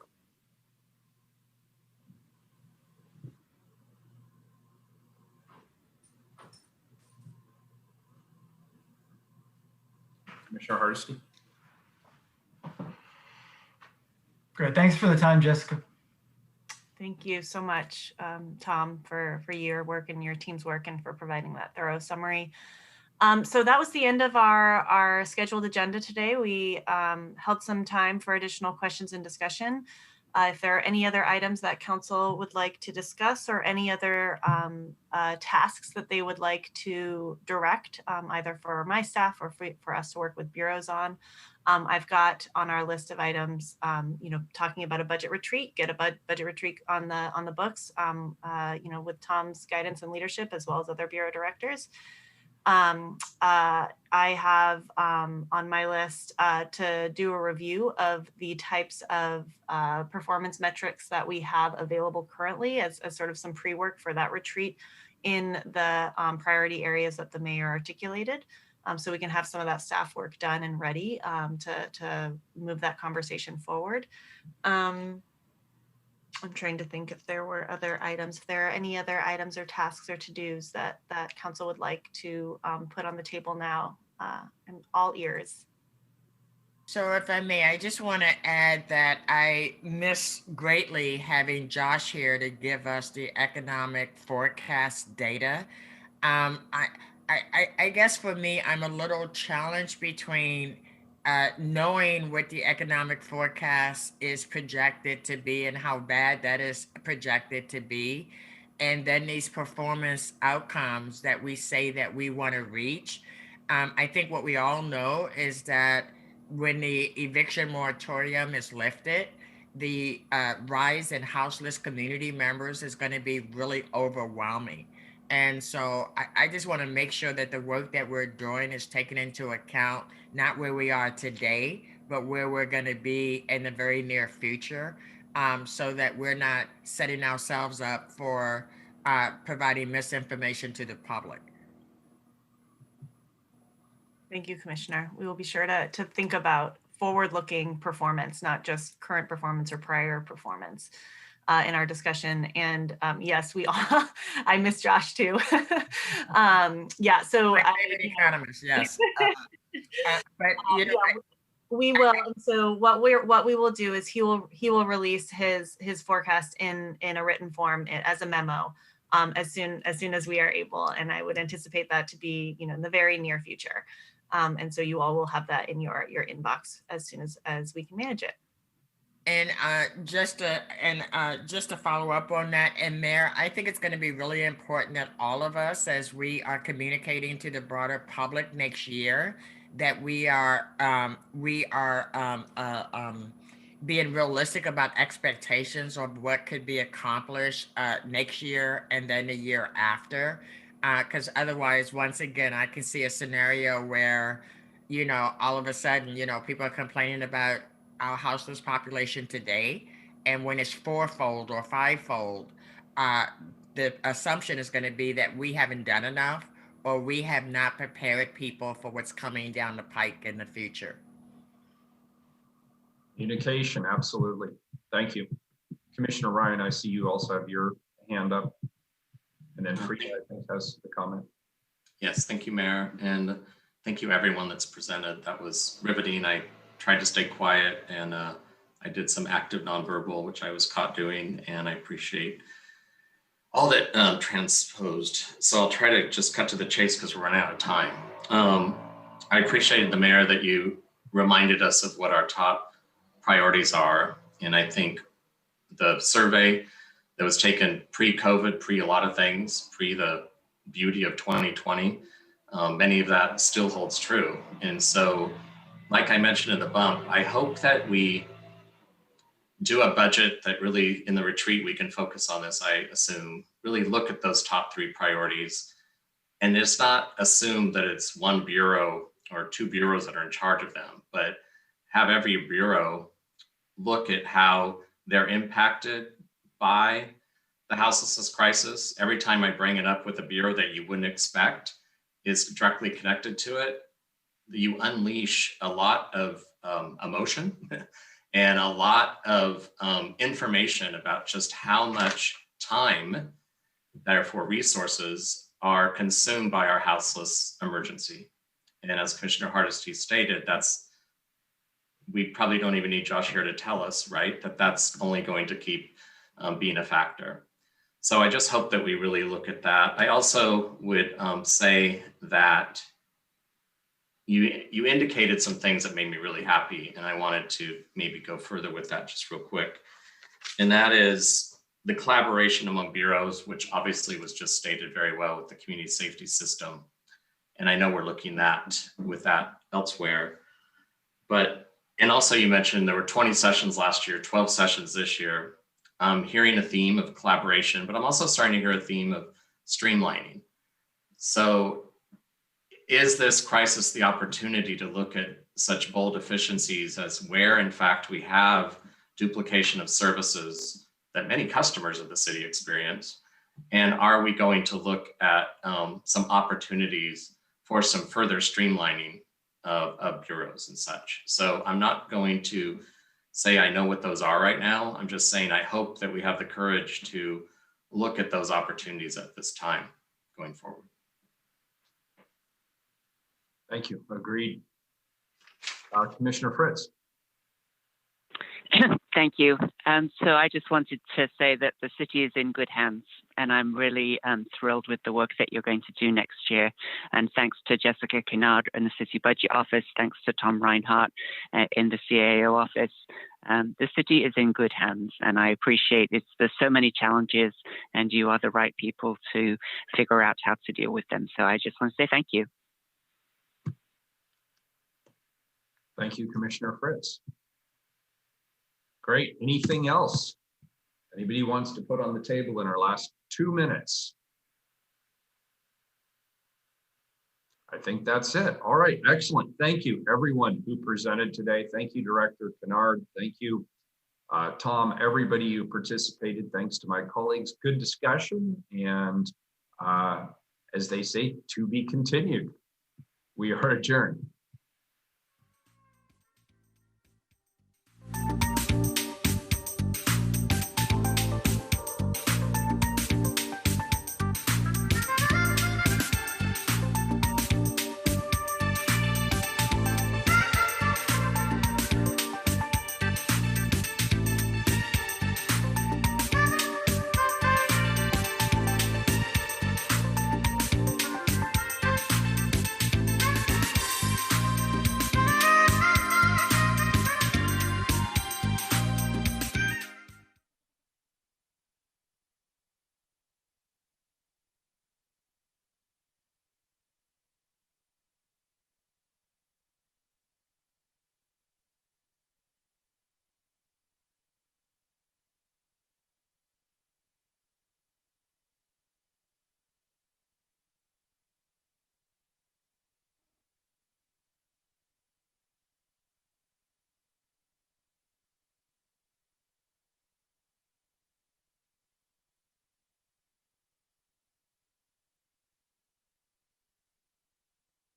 Commissioner Hardesty. Great, thanks for the time, Jessica. Thank you so much, Tom, for your work and your team's work and for providing that thorough summary. So that was the end of our scheduled agenda today. We held some time for additional questions and discussion. If there are any other items that council would like to discuss or any other tasks that they would like to direct, either for my staff or for us to work with bureaus on, I've got on our list of items, talking about a budget retreat, get a budget retreat on the books, with Tom's guidance and leadership, as well as other bureau directors. I have on my list to do a review of the types of performance metrics that we have available currently as sort of some pre-work for that retreat in the priority areas that the mayor articulated. So we can have some of that staff work done and ready to move that conversation forward. I'm trying to think if there were other items, if there are any other items or tasks or to-dos that council would like to put on the table now. I'm all ears. So if I may, I just want to add that I miss greatly having Josh here to give us the economic forecast data. I guess for me, I'm a little challenged between knowing what the economic forecast is projected to be and how bad that is projected to be, and then these performance outcomes that we say that we want to reach. I think what we all know is that when the eviction moratorium is lifted, the rise in houseless community members is going to be really overwhelming. And so I just want to make sure that the work that we're doing is taken into account, not where we are today, but where we're going to be in the very near future, so that we're not setting ourselves up for providing misinformation to the public. Thank you, Commissioner. We will be sure to think about forward-looking performance, not just current performance or prior performance. In our discussion. And yes, we all, I miss Josh too. Yeah, so my favorite economist, yes. We will. And so what we will do is he will release his forecast in a written form as a memo as soon as we are able. And I would anticipate that to be in the very near future. And so you all will have that in your inbox as soon as we can manage it. And just to follow up on that, and Mayor, I think it's going to be really important that all of us, as we are communicating to the broader public next year, that we are being realistic about expectations of what could be accomplished next year and then the year after. Because otherwise, once again, I can see a scenario where, all of a sudden, people are complaining about our houseless population today, and when it's fourfold or fivefold, the assumption is going to be that we haven't done enough, or we have not prepared people for what's coming down the pike in the future. Communication, absolutely. Thank you. Commissioner Ryan, I see you also have your hand up. And then Frida, I think, has the comment. Yes, thank you, Mayor. And thank you, everyone that's presented. That was riveting. I tried to stay quiet, and I did some active nonverbal, which I was caught doing, and I appreciate all that transposed. So I'll try to just cut to the chase because we're running out of time. I appreciated the Mayor that you reminded us of what our top priorities are. And I think the survey that was taken pre-COVID, pre a lot of things, pre the beauty of 2020, many of that still holds true. And so, like I mentioned in the bump, I hope that we do a budget that really, in the retreat, we can focus on this, I assume, really look at those top 3 priorities. And it's not assume that it's one bureau or 2 bureaus that are in charge of them, but have every bureau look at how they're impacted by the houselessness crisis. Every time I bring it up with a bureau that you wouldn't expect is directly connected to it, you unleash a lot of emotion and a lot of information about just how much time, therefore resources, are consumed by our houseless emergency. And as Commissioner Hardesty stated, we probably don't even need Josh here to tell us, right, that that's only going to keep being a factor. So I just hope that we really look at that. I also would say that you indicated some things that made me really happy, and I wanted to maybe go further with that just real quick. And that is the collaboration among bureaus, which obviously was just stated very well with the community safety system. And I know we're looking at with that elsewhere. And also you mentioned there were 20 sessions last year, 12 sessions this year. I'm hearing a theme of collaboration, but I'm also starting to hear a theme of streamlining. So is this crisis the opportunity to look at such bold efficiencies as where in fact we have duplication of services that many customers of the city experience? And are we going to look at some opportunities for some further streamlining of bureaus and such? So I'm not going to say I know what those are right now. I'm just saying I hope that we have the courage to look at those opportunities at this time going forward. Thank you. Agreed. Commissioner Fritz. Thank you. So I just wanted to say that the city is in good hands, and I'm really thrilled with the work that you're going to do next year. And thanks to Jessica Kennard in the City Budget Office, thanks to Tom Reinhardt in the CAO office. The city is in good hands, and I appreciate there's so many challenges, and you are the right people to figure out how to deal with them. So I just want to say thank you. Thank you, Commissioner Fritz. Great. Anything else anybody wants to put on the table in our last 2 minutes? I think that's it. All right. Excellent. Thank you, everyone who presented today. Thank you, Director Kennard. Thank you, Tom, everybody who participated. Thanks to my colleagues. Good discussion. And as they say, to be continued. We are adjourned.